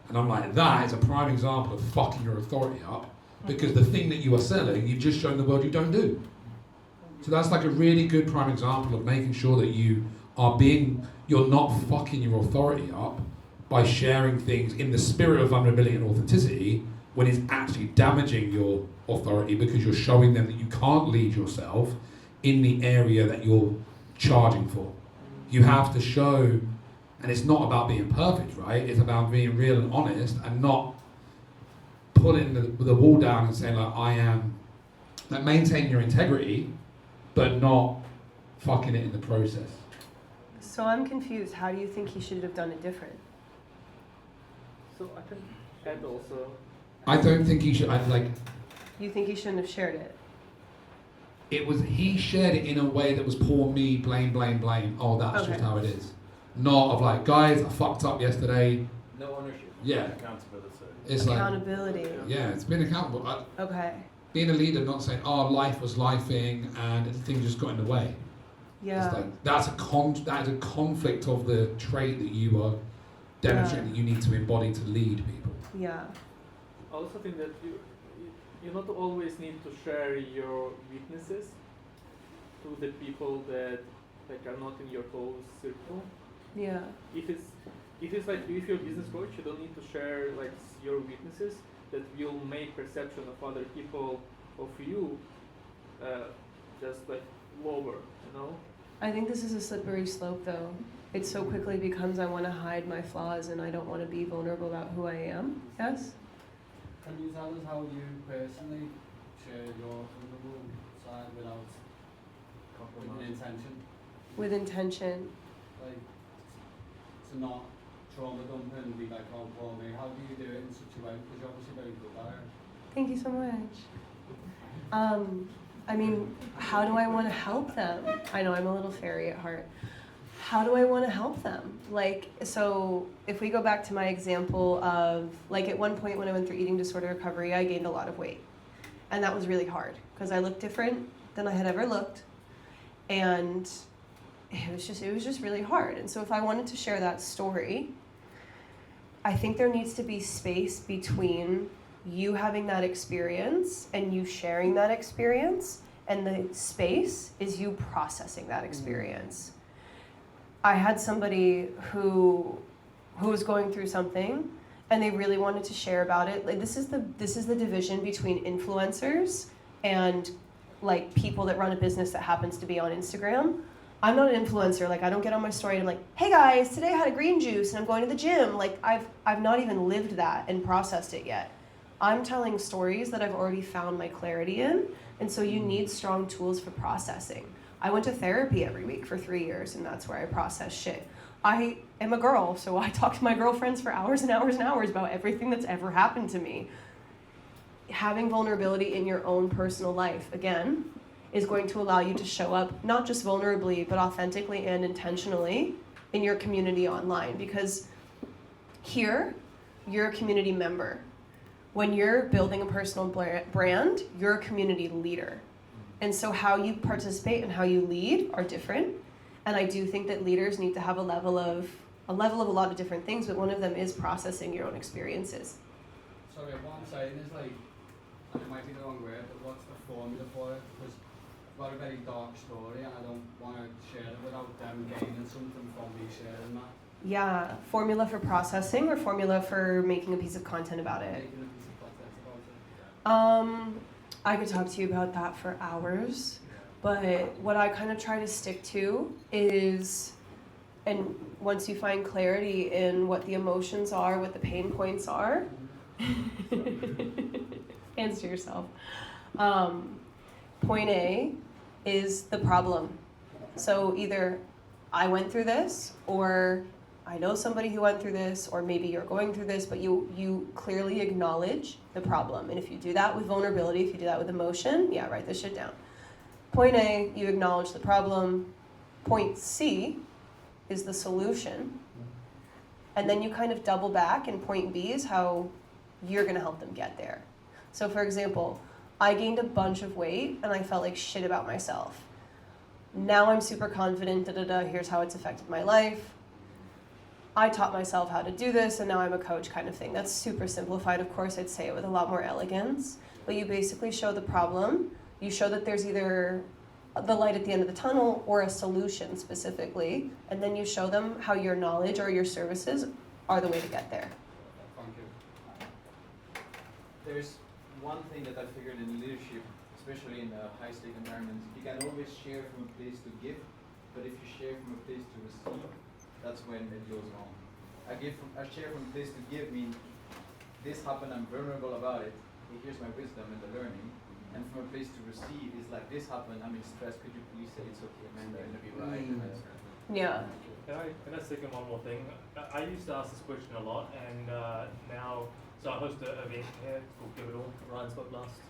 And I'm like, that is a prime example of fucking your authority up, because the thing that you are selling, you've just shown the world you don't do. So that's like a really good prime example of making sure that you're not fucking your authority up by sharing things in the spirit of vulnerability and authenticity when it's actually damaging your authority because you're showing them that you can't lead yourself in the area that you're charging for. You have to show. And it's not about being perfect, right? It's about being real and honest and not putting the wall down and saying, like, I am, like, maintain your integrity, but not fucking it in the process. So I'm confused. How do you think he should have done it different? So I can add also. I don't think he should, You think he shouldn't have shared it? He shared it in a way that was poor me, blame. Oh, that's just how it is. Not of like, guys, I fucked up yesterday. No ownership. Yeah. Accountability. It's Accountability. Yeah, it's being accountable. Okay. Being a leader, not saying, oh, life was lifing and things just got in the way. Yeah. It's like, that is a conflict of the trait that you are demonstrating that you need to embody to lead people. Yeah. I also think that you not always need to share your weaknesses to the people that are not in your close circle. Yeah. If it's like if you're a business coach, you don't need to share like your weaknesses that will make perception of other people of you just like lower, you know. I think this is a slippery slope, though. It so quickly becomes I want to hide my flaws and I don't want to be vulnerable about who I am. Yes? Can you tell us how you personally share your vulnerable side without with an intention? With intention. Like, to not trauma dump and be like, oh, poor me. How do you do it in such a way? Because you're obviously very good at it. Thank you so much. I mean, how do I want to help them? I know I'm a little fairy at heart. How do I want to help them? Like, so if we go back to my example of, like, at one point when I went through eating disorder recovery, I gained a lot of weight. And that was really hard because I looked different than I had ever looked. And it was just really hard. And so if I wanted to share that story, I think there needs to be space between you having that experience and you sharing that experience, and the space is you processing that experience. I had somebody who was going through something and they really wanted to share about it. Like this is the division between influencers and like people that run a business that happens to be on Instagram. I'm not an influencer. Like I don't get on my story and I'm like, hey guys, today I had a green juice and I'm going to the gym. Like I've not even lived that and processed it yet. I'm telling stories that I've already found my clarity in, and so you need strong tools for processing. I went to therapy every week for 3 years, and that's where I process shit. I am a girl, so I talk to my girlfriends for hours and hours and hours about everything that's ever happened to me. Having vulnerability in your own personal life, again, is going to allow you to show up not just vulnerably, but authentically and intentionally in your community online. Because here, you're a community member. When you're building a personal brand, you're a community leader. And so how you participate and how you lead are different. And I do think that leaders need to have a level of a lot of different things, but one of them is processing your own experiences. Sorry, what I'm saying is like, and it might be the wrong word, but what's the formula for it? Because I've got a very dark story and I don't want to share it without them gaining something from me sharing that. Yeah, formula for processing or formula for making a piece of content about it? Making a piece of content about it. I could talk to you about that for hours, but what I kind of try to stick to is, and once you find clarity in what the emotions are, what the pain points are, answer yourself. Point A is the problem. So either I went through this, or I know somebody who went through this, or maybe you're going through this, but you clearly acknowledge the problem. And if you do that with vulnerability, if you do that with emotion, yeah, write this shit down. Point A, you acknowledge the problem. Point C is the solution. And then you kind of double back, and point B is how you're gonna help them get there. So for example, I gained a bunch of weight and I felt like shit about myself. Now I'm super confident, here's how it's affected my life. I taught myself how to do this, and now I'm a coach kind of thing. That's super simplified. Of course, I'd say it with a lot more elegance. But you basically show the problem. You show that there's either the light at the end of the tunnel or a solution specifically. And then you show them how your knowledge or your services are the way to get there. Thank you. There's one thing that I figured in leadership, especially in high-stake environments, you can always share from a place to give, but if you share from a place to receive, that's when it goes wrong. I share from a place to give mean this happened, I'm vulnerable about it. Here's my wisdom and the learning. And from a place to receive is like this happened, I'm in stress. Could you please say it's okay, man? You're gonna be right. Yeah. Can I second one more thing? I used to ask this question a lot, and now, so I host an event here called Give It All. Ryan spoke last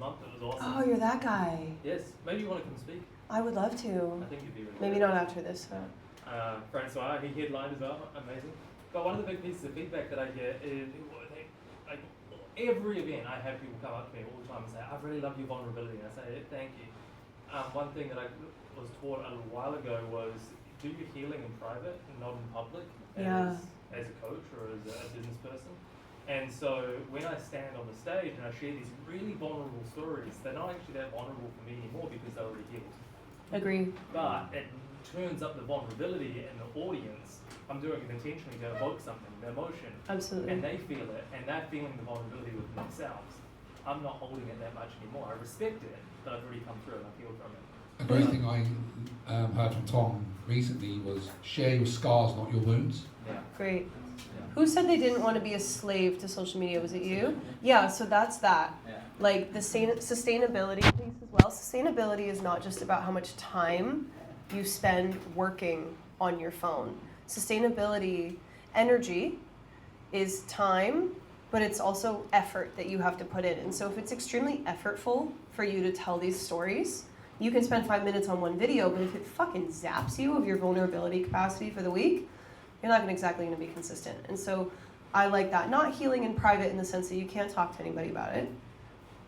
month. It was awesome. Oh, you're that guy. Yes. Maybe you want to come speak. I would love to. I think you'd be really Maybe good. not after this. Francois, he headlined as well, amazing. But one of the big pieces of feedback that I get is, like, every event I have people come up to me all the time and say, I really love your vulnerability, and I say, thank you. One thing that I was taught a little while ago was, do your healing in private and not in public as a coach or as a business person. And so when I stand on the stage and I share these really vulnerable stories, they're not actually that vulnerable for me anymore because they're already healed. Agree. But it turns up the vulnerability in the audience. I'm doing it intentionally to evoke something, the emotion. Absolutely. And they feel it, and they're feeling the vulnerability with themselves. I'm not holding it that much anymore. I respect it, but I've already come through and I feel from it. A great thing I heard from Tom recently was share your scars, not your wounds. Yeah. Great. Who said they didn't want to be a slave to social media? Was it you? Yeah, so that's that. Yeah. Like the sustainability piece as well. Sustainability is not just about how much time you spend working on your phone. Sustainability, energy is time, but it's also effort that you have to put in. And so if it's extremely effortful for you to tell these stories, you can spend 5 minutes on one video, but if it fucking zaps you of your vulnerability capacity for the week, you're not exactly going to be consistent. And so I like that. Not healing in private in the sense that you can't talk to anybody about it.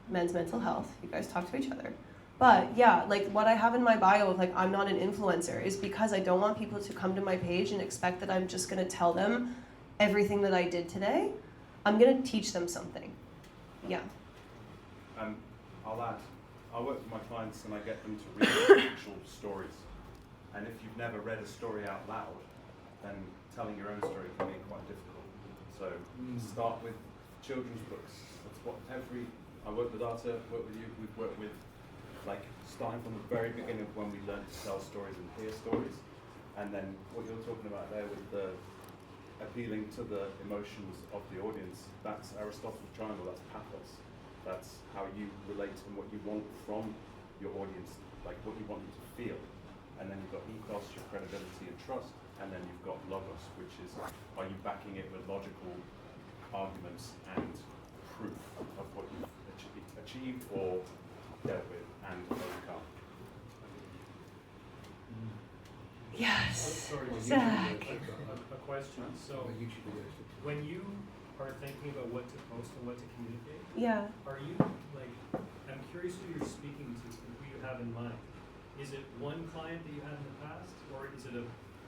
Men's mental health, you guys talk to each other. But yeah, like what I have in my bio of like I'm not an influencer is because I don't want people to come to my page and expect that I'm just going to tell them everything that I did today. I'm going to teach them something. Yeah. I'll add, I work with my clients and I get them to read actual stories. And if you've never read a story out loud, then telling your own story can be quite difficult. So start with children's books. That's what I work with Arta, work with you, we've worked with, like, starting from the very beginning of when we learned to tell stories and hear stories. And then what you're talking about there with the appealing to the emotions of the audience, that's Aristotle's triangle, that's pathos. That's how you relate and what you want from your audience, like what you want them to feel. And then you've got ethos, your credibility and trust, and then you've got logos, which is, are you backing it with logical arguments and proof of what you've achieved or dealt with and overcome. Yes. Sorry, Zach. a question. So, when you are thinking about what to post and what to communicate, Yeah. are you, like, I'm curious who you're speaking to and who you have in mind. Is it one client that you had in the past, or is it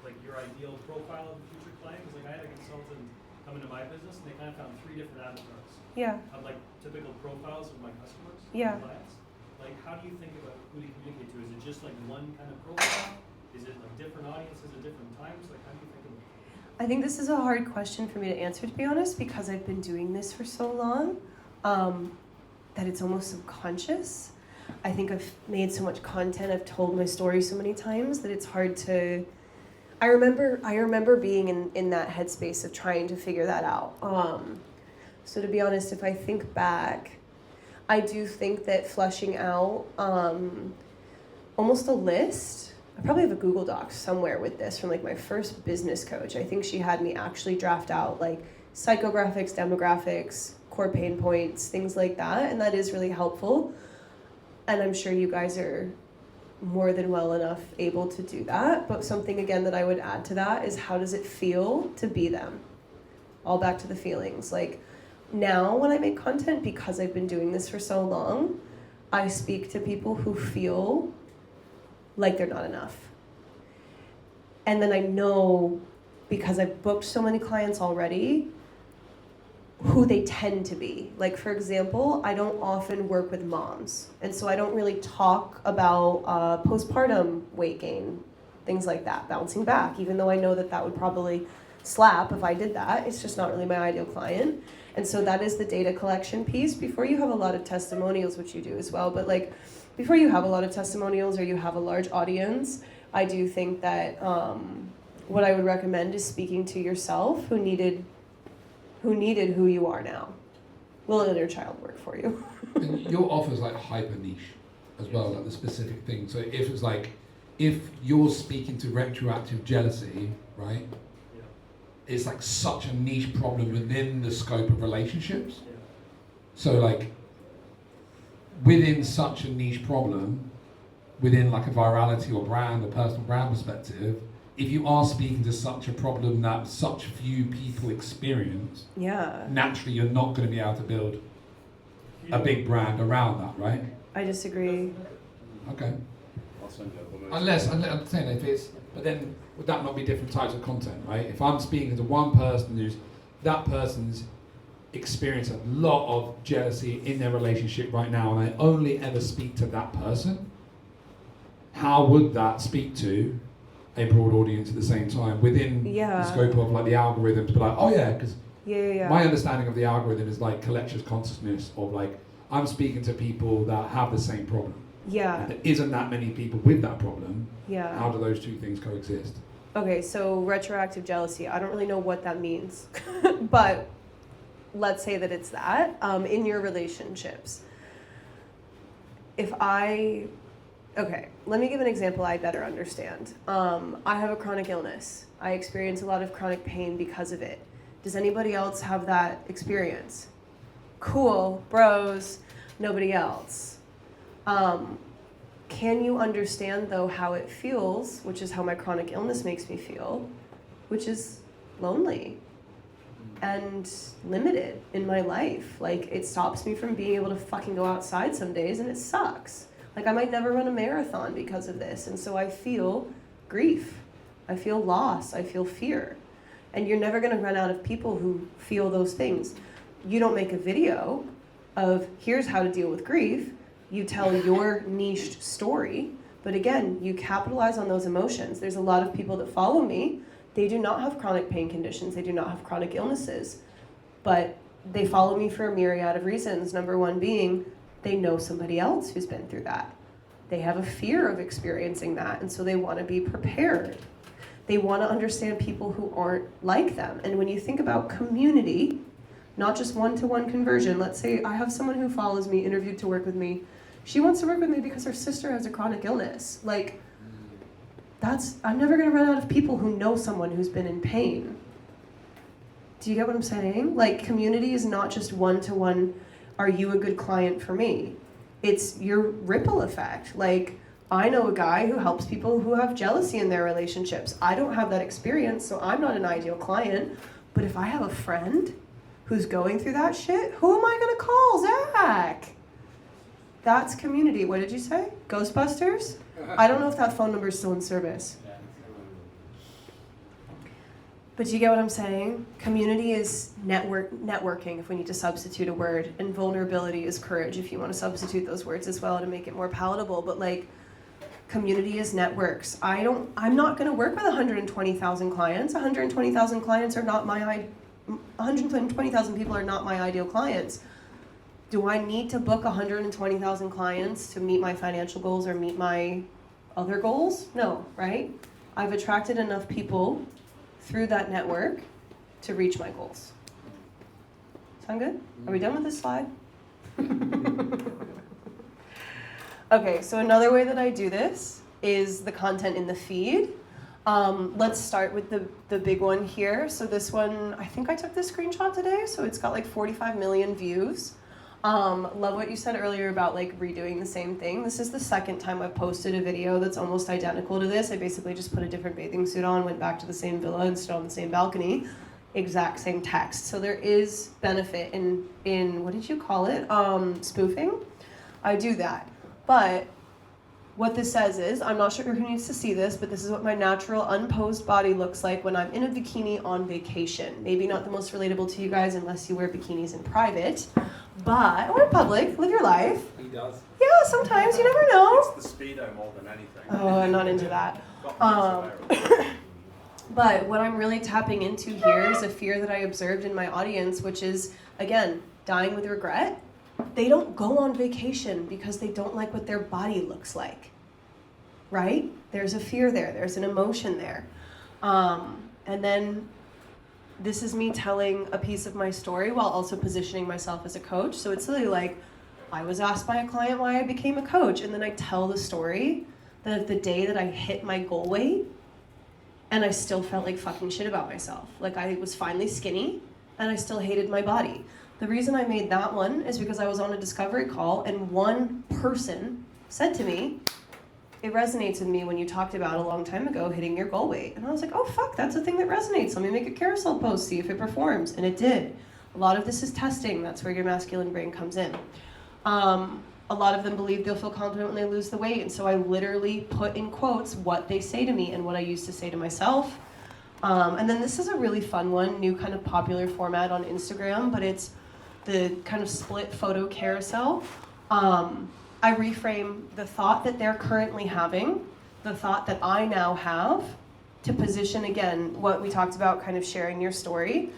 like your ideal profile of a future client? Because like I had a consultant come into my business and they kind of found 3 different avatars Yeah. of like typical profiles of my customers, Yeah. my clients. Like, how do you think about who to communicate to? Is it just like one kind of profile? Is it like different audiences at different times? Like, how do you think about it? I think this is a hard question for me to answer, to be honest, because I've been doing this for so long that it's almost subconscious. I think I've made so much content, I've told my story so many times that it's hard to... I remember being in that headspace of trying to figure that out. So to be honest, if I think back, I do think that fleshing out almost a list. I probably have a Google Doc somewhere with this from like my first business coach. I think she had me actually draft out like psychographics, demographics, core pain points, things like that. And that is really helpful. And I'm sure you guys are more than well enough able to do that. But something again that I would add to that is, how does it feel to be them? All back to the feelings. Like now when I make content, because I've been doing this for so long, I speak to people who feel like they're not enough. And then I know, because I've booked so many clients already, who they tend to be. Like, for example, I don't often work with moms. And so I don't really talk about postpartum weight gain, things like that, bouncing back, even though I know that that would probably slap if I did that. It's just not really my ideal client. And so that is the data collection piece before you have a lot of testimonials, which you do as well. But like, before you have a lot of testimonials or you have a large audience, I do think that what I would recommend is speaking to yourself who needed who you are now. Will an inner child work for you? And your offer's like hyper niche as well, like the specific thing. So if it's like, if you're speaking to retroactive jealousy, right? Yeah. It's like such a niche problem within the scope of relationships. Yeah. So like, within such a niche problem, within like a virality or brand or personal brand perspective, if you are speaking to such a problem that such few people experience, Yeah. naturally you're not going to be able to build a big brand around that, right? I disagree. Okay. I'll send you a woman. Unless I'm saying if it's, but then would that not be different types of content, right? If I'm speaking to one person who's, that person's experienced a lot of jealousy in their relationship right now, and I only ever speak to that person, how would that speak to a broad audience at the same time within the scope of like the algorithm to be like, oh yeah, because my understanding of the algorithm is like collective consciousness of like, I'm speaking to people that have the same problem. Yeah. And there isn't that many people with that problem. Yeah. How do those two things coexist? Okay, so retroactive jealousy. I don't really know what that means, but let's say that it's that in your relationships. Okay, let me give an example I better understand. I have a chronic illness. I experience a lot of chronic pain because of it. Does anybody else have that experience? Cool, bros, nobody else. Can you understand, though, how it feels, which is how my chronic illness makes me feel, which is lonely and limited in my life? Like, it stops me from being able to fucking go outside some days, and it sucks. Like, I might never run a marathon because of this, and so I feel grief. I feel loss. I feel fear. And you're never going to run out of people who feel those things. You don't make a video of, here's how to deal with grief. You tell your niched story, But again, you capitalize on those emotions. There's a lot of people that follow me. They do not have chronic pain conditions. They do not have chronic illnesses. But they follow me for a myriad of reasons. Number one being, they know somebody else who's been through that. They have a fear of experiencing that, and so they want to be prepared. They want to understand people who aren't like them. And when you think about community, not just one-to-one conversion, let's say I have someone who follows me, interviewed to work with me. She wants to work with me because her sister has a chronic illness. Like, I'm never going to run out of people who know someone who's been in pain. Do you get what I'm saying? Like, community is not just one-to-one, are you a good client for me? It's your ripple effect. Like, I know a guy who helps people who have jealousy in their relationships. I don't have that experience, so I'm not an ideal client. But if I have a friend who's going through that shit, who am I going to call? Zach. That's community. What did you say? Ghostbusters? I don't know if that phone number is still in service. But do you get what I'm saying? Community is networking, if we need to substitute a word, and vulnerability is courage, if you want to substitute those words as well to make it more palatable. But like, community is networks. I'm not going to work with 120,000 clients. 120,000 clients are not 120,000 people are not my ideal clients. Do I need to book 120,000 clients to meet my financial goals or meet my other goals? No, right? I've attracted enough people through that network to reach my goals. Sound good? Are we done with this slide? Okay, so another way that I do this is the content in the feed. Let's start with the big one here. So this one, I think I took this screenshot today, so it's got like 45 million views. Love what you said earlier about like redoing the same thing. This is the second time I've posted a video that's almost identical to this. I basically just put a different bathing suit on, went back to the same villa and stood on the same balcony. Exact same text. So there is benefit in what did you call it? Spoofing. I do that. But what this says is, I'm not sure who needs to see this, but this is what my natural unposed body looks like when I'm in a bikini on vacation. Maybe not the most relatable to you guys unless you wear bikinis in private, but, or in public, live your life. He does. Yeah, sometimes, you never know. It's the Speedo more than anything. Oh, I'm not into that. But what I'm really tapping into here is a fear that I observed in my audience, which is, again, dying with regret. They don't go on vacation because they don't like what their body looks like, right? There's a fear there. There's an emotion there. And then this is me telling a piece of my story while also positioning myself as a coach. So it's really like, I was asked by a client why I became a coach, and then I tell the story that the day that I hit my goal weight, and I still felt like fucking shit about myself. Like, I was finally skinny, and I still hated my body. The reason I made that one is because I was on a discovery call, and one person said to me, it resonates with me when you talked about a long time ago hitting your goal weight. And I was like, oh fuck, that's a thing that resonates. Let me make a carousel post, see if it performs. And it did. A lot of this is testing. That's where your masculine brain comes in. A lot of them believe they'll feel confident when they lose the weight. And so I literally put in quotes what they say to me and what I used to say to myself. And then this is a really fun one, new kind of popular format on Instagram, but it's the kind of split photo carousel. I reframe the thought that they're currently having, the thought that I now have, to position, again, what we talked about, kind of sharing your story,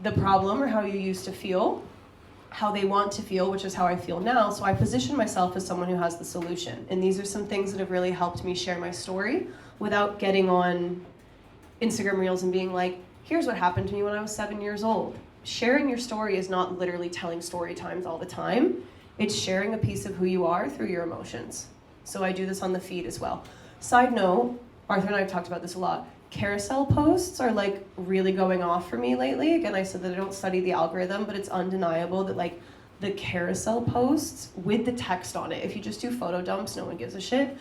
the problem or how you used to feel, how they want to feel, which is how I feel now. So I position myself as someone who has the solution. And these are some things that have really helped me share my story without getting on Instagram Reels and being like, here's what happened to me when I was 7 years old. Sharing your story is not literally telling story times all the time. It's sharing a piece of who you are through your emotions. So I do this on the feed as well. Side note, Arthur and I have talked about this a lot. Carousel posts are like really going off for me lately. Again, I said that I don't study the algorithm, but it's undeniable that like the carousel posts with the text on it, if you just do photo dumps, no one gives a shit.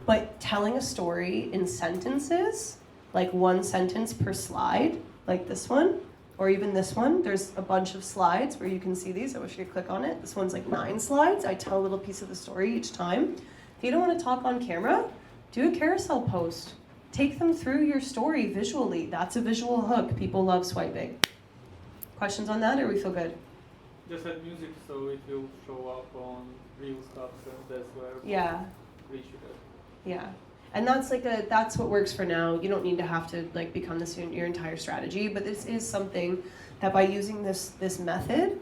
But telling a story in sentences, like one sentence per slide, like this one, or even this one, there's a bunch of slides where you can see these. I wish you could click on it. This one's like 9 slides. I tell a little piece of the story each time. If you don't want to talk on camera, do a carousel post. Take them through your story visually. That's a visual hook. People love swiping. Questions on that, or we feel good? Just add music so it will show up on real stuff, so that's where. Yeah. reach you guys. Yeah. And that's what works for now. You don't need to have to like become this your entire strategy, but this is something that by using this method,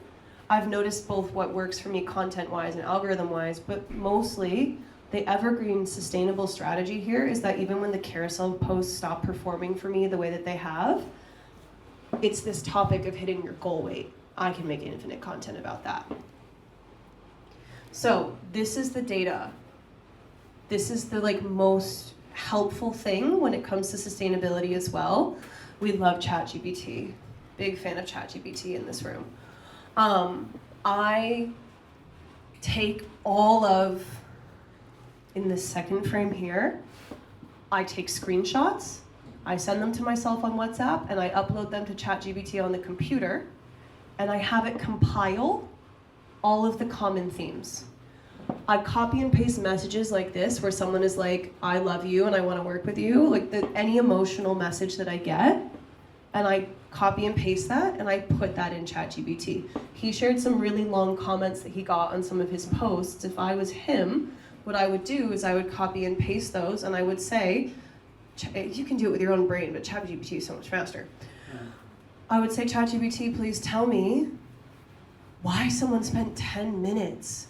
I've noticed both what works for me content-wise and algorithm-wise, but mostly the evergreen sustainable strategy here is that even when the carousel posts stop performing for me the way that they have, it's this topic of hitting your goal weight. I can make infinite content about that. So this is the data. This is the like most helpful thing when it comes to sustainability as well. We love ChatGPT. Big fan of ChatGPT in this room. I take all of, in this second frame here, I take screenshots, I send them to myself on WhatsApp, and I upload them to ChatGPT on the computer, and I have it compile all of the common themes. I copy and paste messages like this where someone is like, I love you and I want to work with you, like any emotional message that I get, and I copy and paste that and I put that in ChatGPT. He shared some really long comments that he got on some of his posts. If I was him, what I would do is I would copy and paste those and I would say, you can do it with your own brain, but ChatGPT is so much faster. I would say, ChatGPT, please tell me why someone spent 10 minutes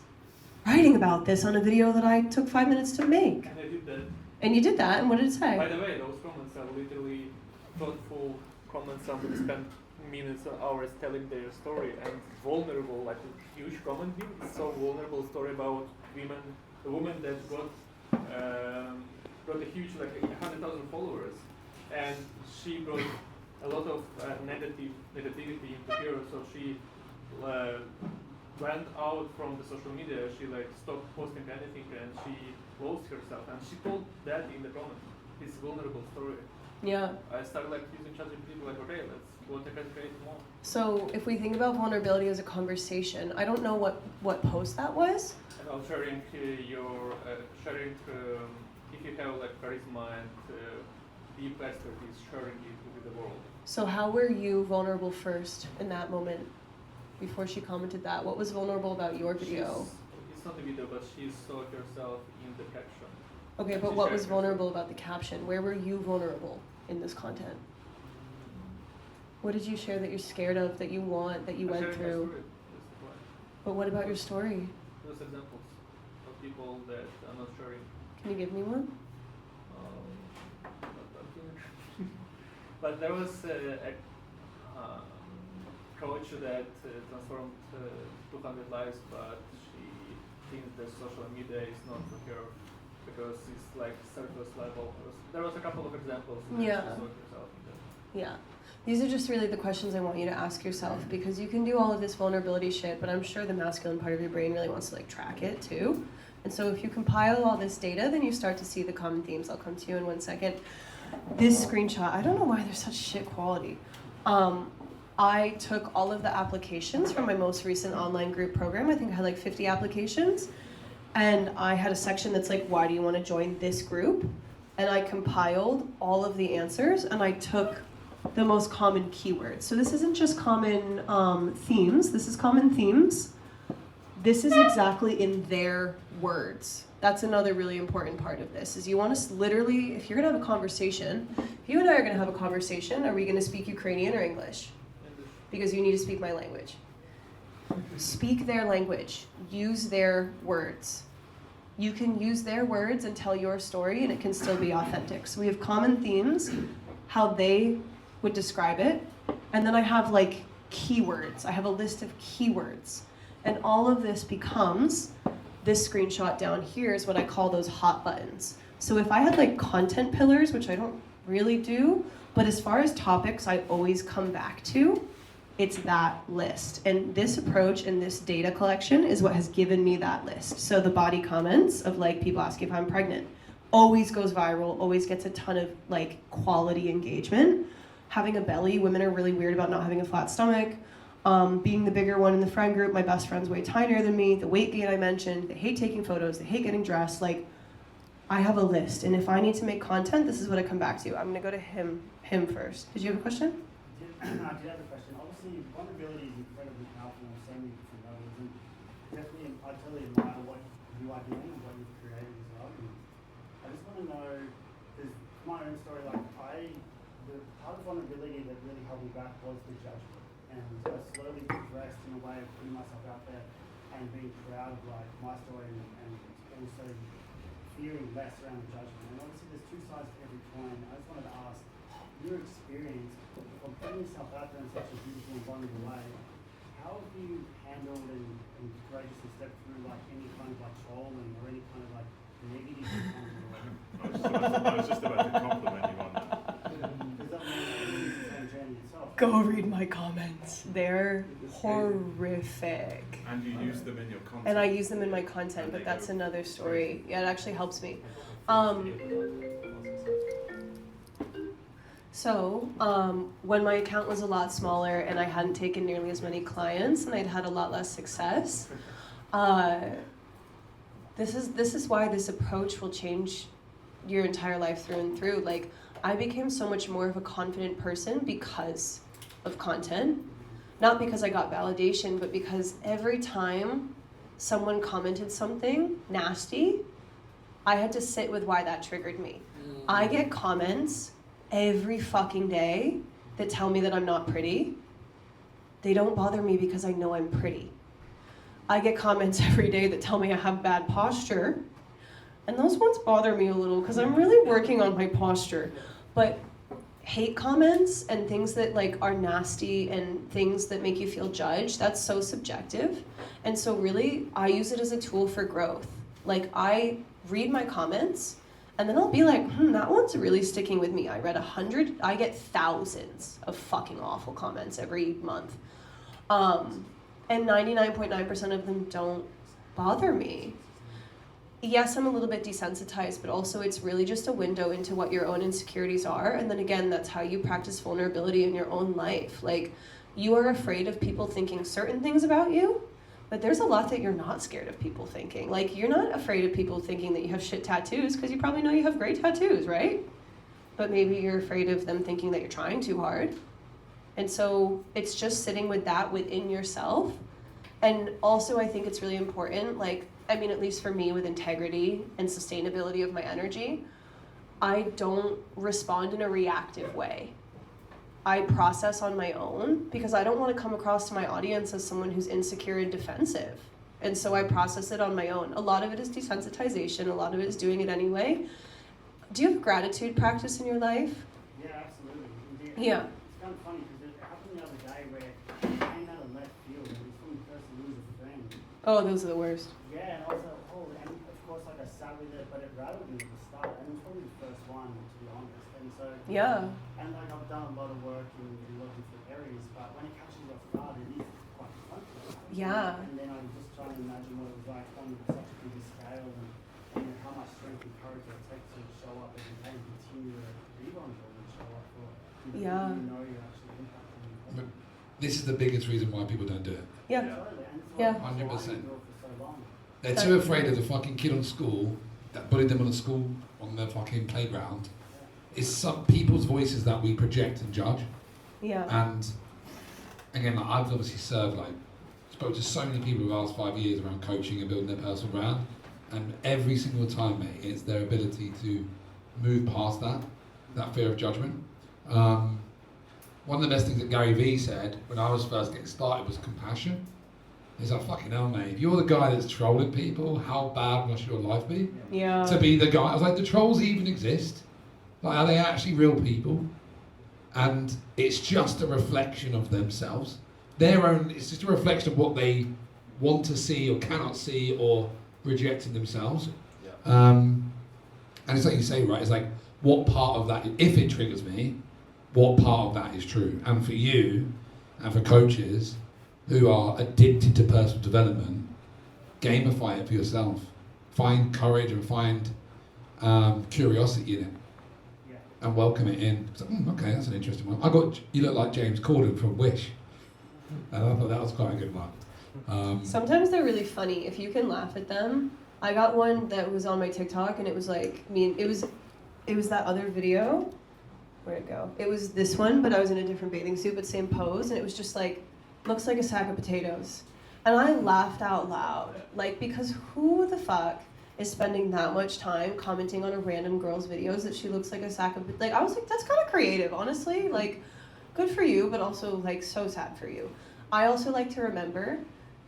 writing about this on a video that I took 5 minutes to make. And I did that. And you did that, and what did it say? By the way, those comments are literally thoughtful comments. Somebody spent minutes or hours telling their story and vulnerable, like a huge comment here. It's so vulnerable story about women, a woman that got a huge, like 100,000 followers, and she brought a lot of negativity into her. So she went out from the social media. She like stopped posting anything and she lost herself. And she told that in the comment. This vulnerable story. Yeah. I started like using ChatGPT, like, okay, let's go to create more. So if we think about vulnerability as a conversation, I don't know what post that was. About sharing your if you have like charisma and deep expertise, sharing it with the world. So how were you vulnerable first in that moment? Before she commented that, what was vulnerable about your video? It's not the video, but she saw herself in the caption. Okay, but what was vulnerable about the caption? Where were you vulnerable in this content? What did you share that you're scared of, that you want, that you went through? But what about your story? Those examples of people that I'm not sharing. Can you give me one? But there was a coach that transformed 200 lives, but she thinks that social media is not for her because it's like surface level. There was a couple of examples. Yeah. She saw herself in that. Yeah. These are just really the questions I want you to ask yourself, because you can do all of this vulnerability shit, but I'm sure the masculine part of your brain really wants to like track it too. And so if you compile all this data, then you start to see the common themes. I'll come to you in 1 second. This screenshot, I don't know why there's such shit quality. I took all of the applications from my most recent online group program. I think I had like 50 applications. And I had a section that's like, why do you want to join this group? And I compiled all of the answers and I took the most common keywords. So this isn't just common themes, this is common themes. This is exactly in their words. That's another really important part of this, is you want to literally, if you're gonna have a conversation, if you and I are gonna have a conversation, are we gonna speak Ukrainian or English? Because you need to speak my language. Speak their language, use their words. You can use their words and tell your story and it can still be authentic. So we have common themes, how they would describe it, and then I have like keywords. I have a list of keywords. And all of this becomes, this screenshot down here is what I call those hot buttons. So if I had like content pillars, which I don't really do, but as far as topics I always come back to, it's that list. And this approach and this data collection is what has given me that list. So the body comments of like people asking if I'm pregnant always goes viral, always gets a ton of like quality engagement. Having a belly, women are really weird about not having a flat stomach. Being the bigger one in the friend group, my best friend's way tinier than me, the weight gain I mentioned, they hate taking photos, they hate getting dressed. Like, I have a list, and if I need to make content, this is what I come back to. I'm gonna go to him first. Did you have a question? I did have a question. Obviously, vulnerability is incredibly powerful on so many different levels, and definitely I totally admire who you are doing and what you've created as well. And I just want to know, because my own story, like the part of vulnerability that really held me back was the judgment. And I slowly progressed in a way of putting myself out there and being proud of like my story and also fearing less around the judgment. And obviously there's two sides to every coin. I just wanted to ask, your experience of putting yourself out there in such a beautiful and vulnerable way, how have you handled and courageously stepped through like any kind of like trolling or any kind of like negative comment? I was just about to compliment you on that. Does that mean it's the same journey yourself? Go read my comments. They're horrific. And you use them in your content. And I use them in my content, but that's another story. Yeah, it actually helps me. So, when my account was a lot smaller and I hadn't taken nearly as many clients and I'd had a lot less success, this is why this approach will change your entire life through and through. Like, I became so much more of a confident person because of content. Not because I got validation, but because every time someone commented something nasty, I had to sit with why that triggered me. I get comments every fucking day that tell me that I'm not pretty. They don't bother me because I know I'm pretty. I get comments every day that tell me I have bad posture. And those ones bother me a little because I'm really working on my posture. But hate comments and things that like are nasty and things that make you feel judged, that's so subjective. And so really, I use it as a tool for growth. Like, I read my comments and then I'll be like, that one's really sticking with me. I read 100, I get thousands of fucking awful comments every month. And 99.9% of them don't bother me. Yes, I'm a little bit desensitized, but also it's really just a window into what your own insecurities are. And then again, that's how you practice vulnerability in your own life. Like, you are afraid of people thinking certain things about you, but there's a lot that you're not scared of people thinking. Like, you're not afraid of people thinking that you have shit tattoos because you probably know you have great tattoos, right? But maybe you're afraid of them thinking that you're trying too hard. And so it's just sitting with that within yourself. And also, I think it's really important, like, I mean, at least for me, with integrity and sustainability of my energy, I don't respond in a reactive way. I process on my own because I don't want to come across to my audience as someone who's insecure and defensive. And so I process it on my own. A lot of it is desensitization. A lot of it is doing it anyway. Do you have gratitude practice in your life? Yeah, absolutely. Yeah. It's kind of funny because it happened the other day where it came out of left field and it was from the person who was a friend. Oh, those are the worst. Yeah, and I was like, oh, and of course, like I sat with it, but it rattled me at the start, and it was probably the first one, to be honest. And so, Yeah. and like I've done a lot of work in a lot of different areas, but when it catches you off guard, it is quite confronting. Yeah. And then I was just trying to imagine what it was like on such a big scale, and how much strength and courage it takes to show up every day and continue to be vulnerable and show up for people Yeah. who you know you're actually impacting them. This is the biggest reason why people don't do it. Yeah. Totally, and it's Yeah. why I've been 100%. doing it for so long. They're too afraid of the fucking kid on school that bullied them on the fucking playground. It's some people's voices that we project and judge. Yeah. And again, like, I've obviously spoke to so many people in the last 5 years around coaching and building their personal brand. And every single time, mate, it's their ability to move past that fear of judgment. One of the best things that Gary Vee said when I was first getting started was compassion. He's like, fucking hell, mate, if you're the guy that's trolling people, how bad must your life be? Yeah. To be the guy. I was like, do trolls even exist? Like, are they actually real people? And it's just a reflection of themselves. It's just a reflection of what they want to see or cannot see or reject in themselves. Yeah. And it's like you say, right, it's like, what part of that, if it triggers me, what part of that is true? And for you, and for coaches who are addicted to personal development, gamify it for yourself. Find courage and find curiosity in it. Yeah. And welcome it in. It's like, okay, that's an interesting one. You look like James Corden from Wish. And I thought that was quite a good one. Sometimes they're really funny if you can laugh at them. I got one that was on my TikTok and it was like, it was that other video. Where'd it go? It was this one, but I was in a different bathing suit, but same pose, and it was just like, looks like a sack of potatoes. And I laughed out loud, like, because who the fuck is spending that much time commenting on a random girl's videos that she looks like a sack of, like, I was like, that's kind of creative, honestly, like, good for you, but also, like, so sad for you. I also like to remember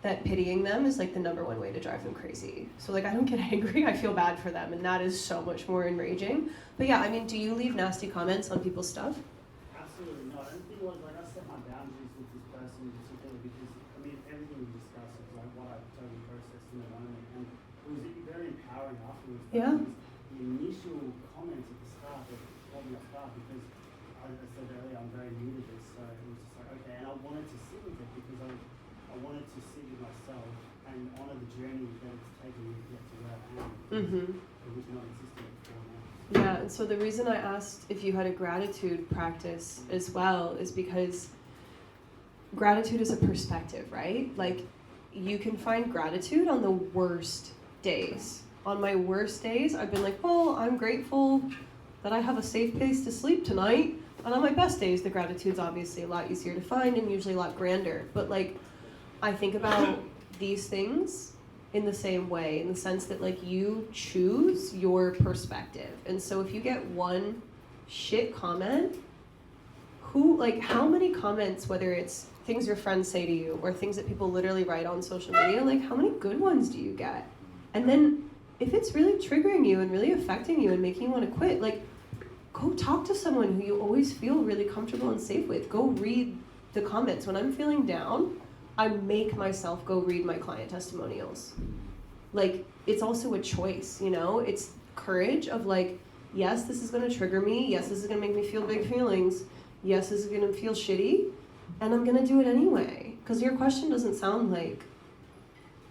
that pitying them is, like, the #1 way to drive them crazy. So, like, I don't get angry, I feel bad for them, and that is so much more enraging. But yeah, I mean, do you leave nasty comments on people's stuff? Absolutely not. And the thing was, like, I set my boundaries with this person in particular because, I mean, everything we discussed is like what I totally processed in the moment, and it was very empowering afterwards. Yeah. The initial comments at the start that caught me off guard because, as I said earlier, I'm very new to this, so it was just like, okay, and I wanted to sit with it because I wanted to sit with myself and honour the journey that it's taken me to get to where I am, which is not existing before now. Yeah, and so the reason I asked if you had a gratitude practice as well is because gratitude is a perspective, right? Like, you can find gratitude on the worst days. On my worst days, I've been like, well, I'm grateful that I have a safe place to sleep tonight. And on my best days, the gratitude's obviously a lot easier to find and usually a lot grander. But, like, I think about these things in the same way, in the sense that, like, you choose your perspective. And so if you get one shit comment, how many comments, whether it's things your friends say to you or things that people literally write on social media, like, how many good ones do you get? And then if it's really triggering you and really affecting you and making you want to quit, like, go talk to someone who you always feel really comfortable and safe with. Go read the comments. When I'm feeling down, I make myself go read my client testimonials. Like, it's also a choice, you know? It's courage of, like, yes, this is going to trigger me. Yes, this is going to make me feel big feelings. Yes, this is going to feel shitty. And I'm going to do it anyway. Because your question doesn't sound like,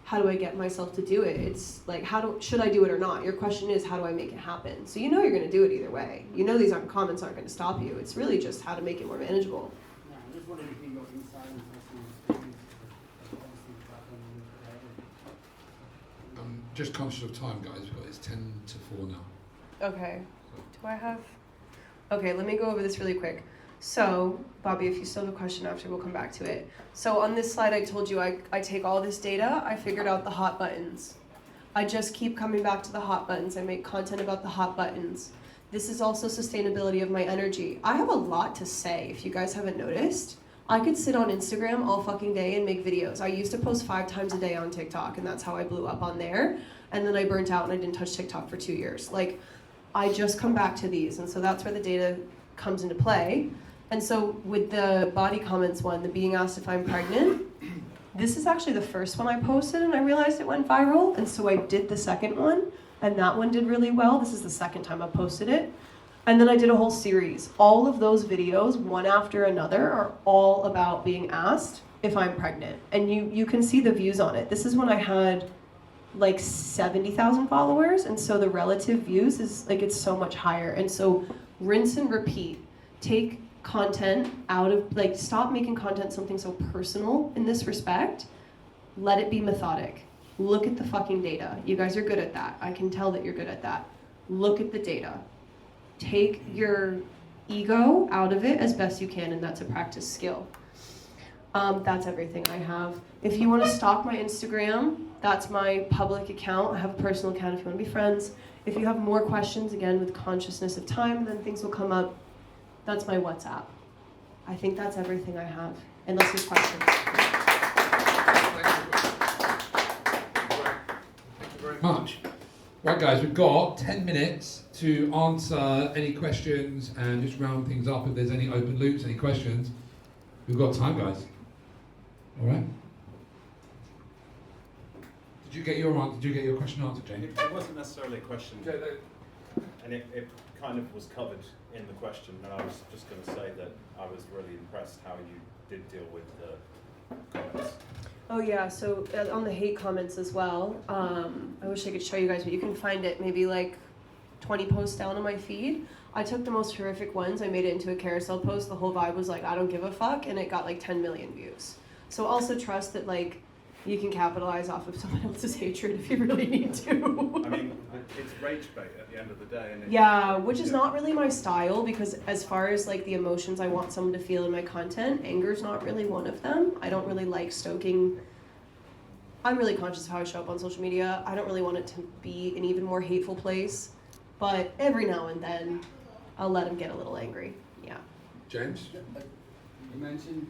how do I get myself to do it? It's like, should I do it or not? Your question is, how do I make it happen? So you know you're going to do it either way. You know these comments aren't going to stop you. It's really just how to make it more manageable. Yeah, I just wanted to hear your insight and personal experience. Obviously, platform you created. I'm just conscious of time, guys. It's 10 to 4 now. Okay. Do I have... Okay, let me go over this really quick. So, Bobby, if you still have a question after, we'll come back to it. So on this slide, I told you I take all this data, I figured out the hot buttons. I just keep coming back to the hot buttons. I make content about the hot buttons. This is also sustainability of my energy. I have a lot to say, if you guys haven't noticed. I could sit on Instagram all fucking day and make videos. I used to post 5 times a day on TikTok, and that's how I blew up on there. And then I burnt out and I didn't touch TikTok for 2 years. Like, I just come back to these, and so that's where the data comes into play. And so with the body comments one, the being asked if I'm pregnant, this is actually the first one I posted and I realized it went viral. And so I did the second one and that one did really well. This is the second time I posted it. And then I did a whole series. All of those videos, one after another, are all about being asked if I'm pregnant. And you can see the views on it. This is when I had like 70,000 followers. And so the relative views is like, it's so much higher. And so rinse and repeat. Take content out of, like, stop making content something so personal in this respect. Let it be methodic. Look at the fucking data. You guys are good at that. I can tell that you're good at that. Look at the data. Take your ego out of it as best you can, and that's a practice skill. That's everything I have. If you want to stalk my Instagram, that's my public account. I have a personal account if you want to be friends. If you have more questions, again, with consciousness of time, then things will come up. That's my WhatsApp. I think that's everything I have, unless there's questions. Thank you very much. Right, guys, we've got 10 minutes to answer any questions and just round things up. If there's any open loops, any questions, we've got time, guys. All right. Did you get your question answered, Jane? It wasn't necessarily a question, and it kind of was covered in the question, and I was just going to say that I was really impressed how you did deal with the comments. Oh yeah, so on the hate comments as well, I wish I could show you guys, but you can find it maybe like 20 posts down on my feed. I took the most horrific ones, I made it into a carousel post, the whole vibe was like, I don't give a fuck, and it got like 10 million views. So also trust that, like, you can capitalize off of someone else's hatred if you really need to. I mean, it's rage bait at the end of the day, and yeah, which is not really my style, because as far as like the emotions I want someone to feel in my content, anger is not really one of them. I don't really like stoking I'm really conscious of how I show up on social media. I don't really want it to be an even more hateful place, but every now and then, I'll let him get a little angry. Yeah. James? You mentioned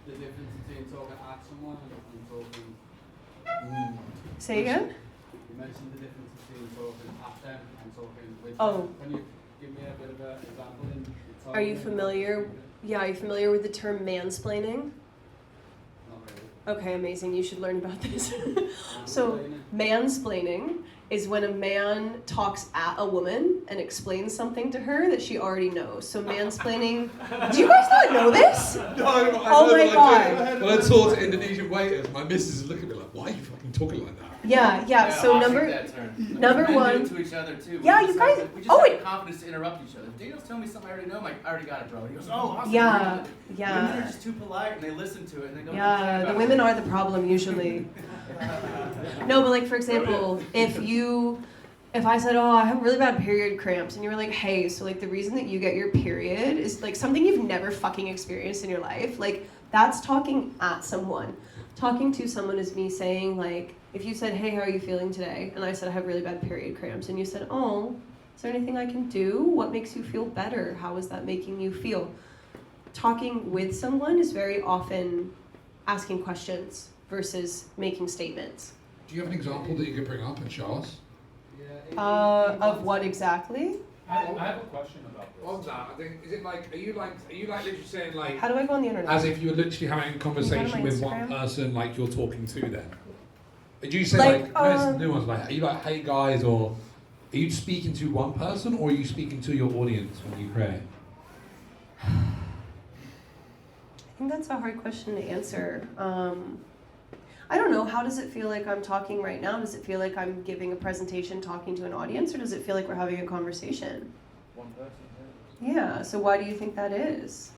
the difference between talking at someone and talking. Say again? You mentioned the difference between talking at them and talking with Oh. them. Can you give me a bit of an example? Are you familiar? Yeah, are you familiar with the term mansplaining? Not really. Okay, amazing. You should learn about this. So, mansplaining is when a man talks at a woman and explains something to her that she already knows. So, mansplaining. Do you guys not know this? No, Oh my God. When I talk to Indonesian waiters, my missus is looking at me like, why are you fucking talking like that? Yeah. So number Men one. do it to each other too. Yeah, We you just guys- have the oh, confidence wait. confidence to interrupt each other. If Daniel's telling me something I already know, I'm like, I already got it, bro. He goes, oh, awesome. Yeah, Women yeah. are just too polite and they listen to it and they don't. Yeah, complain the about women it. are the problem usually. No, but like for example, if I said, oh, I have really bad period cramps, and you were like, hey, so like the reason that you get your period is like something you've never fucking experienced in your life, like that's talking at someone. Talking to someone is me saying like, if you said, hey, how are you feeling today? And I said, I have really bad period cramps, and you said, oh, is there anything I can do? What makes you feel better? How is that making you feel? Talking with someone is very often asking questions versus making statements. Do you have an example that you could bring up and show us? Of what exactly? I have a question about this. On that, I think, is it like, are you like literally saying like, How do I go on the internet? as if you were literally having a conversation my with one Instagram? person like you're talking to them? Do you say Like, no, it's nuanced, like, are you like, hey guys, or are you speaking to one person or are you speaking to your audience when you pray? I think that's a hard question to answer. I don't know. How does it feel like I'm talking right now? Does it feel like I'm giving a presentation talking to an audience, or does it feel like we're having a conversation? One person. Yeah, so why do you think that is?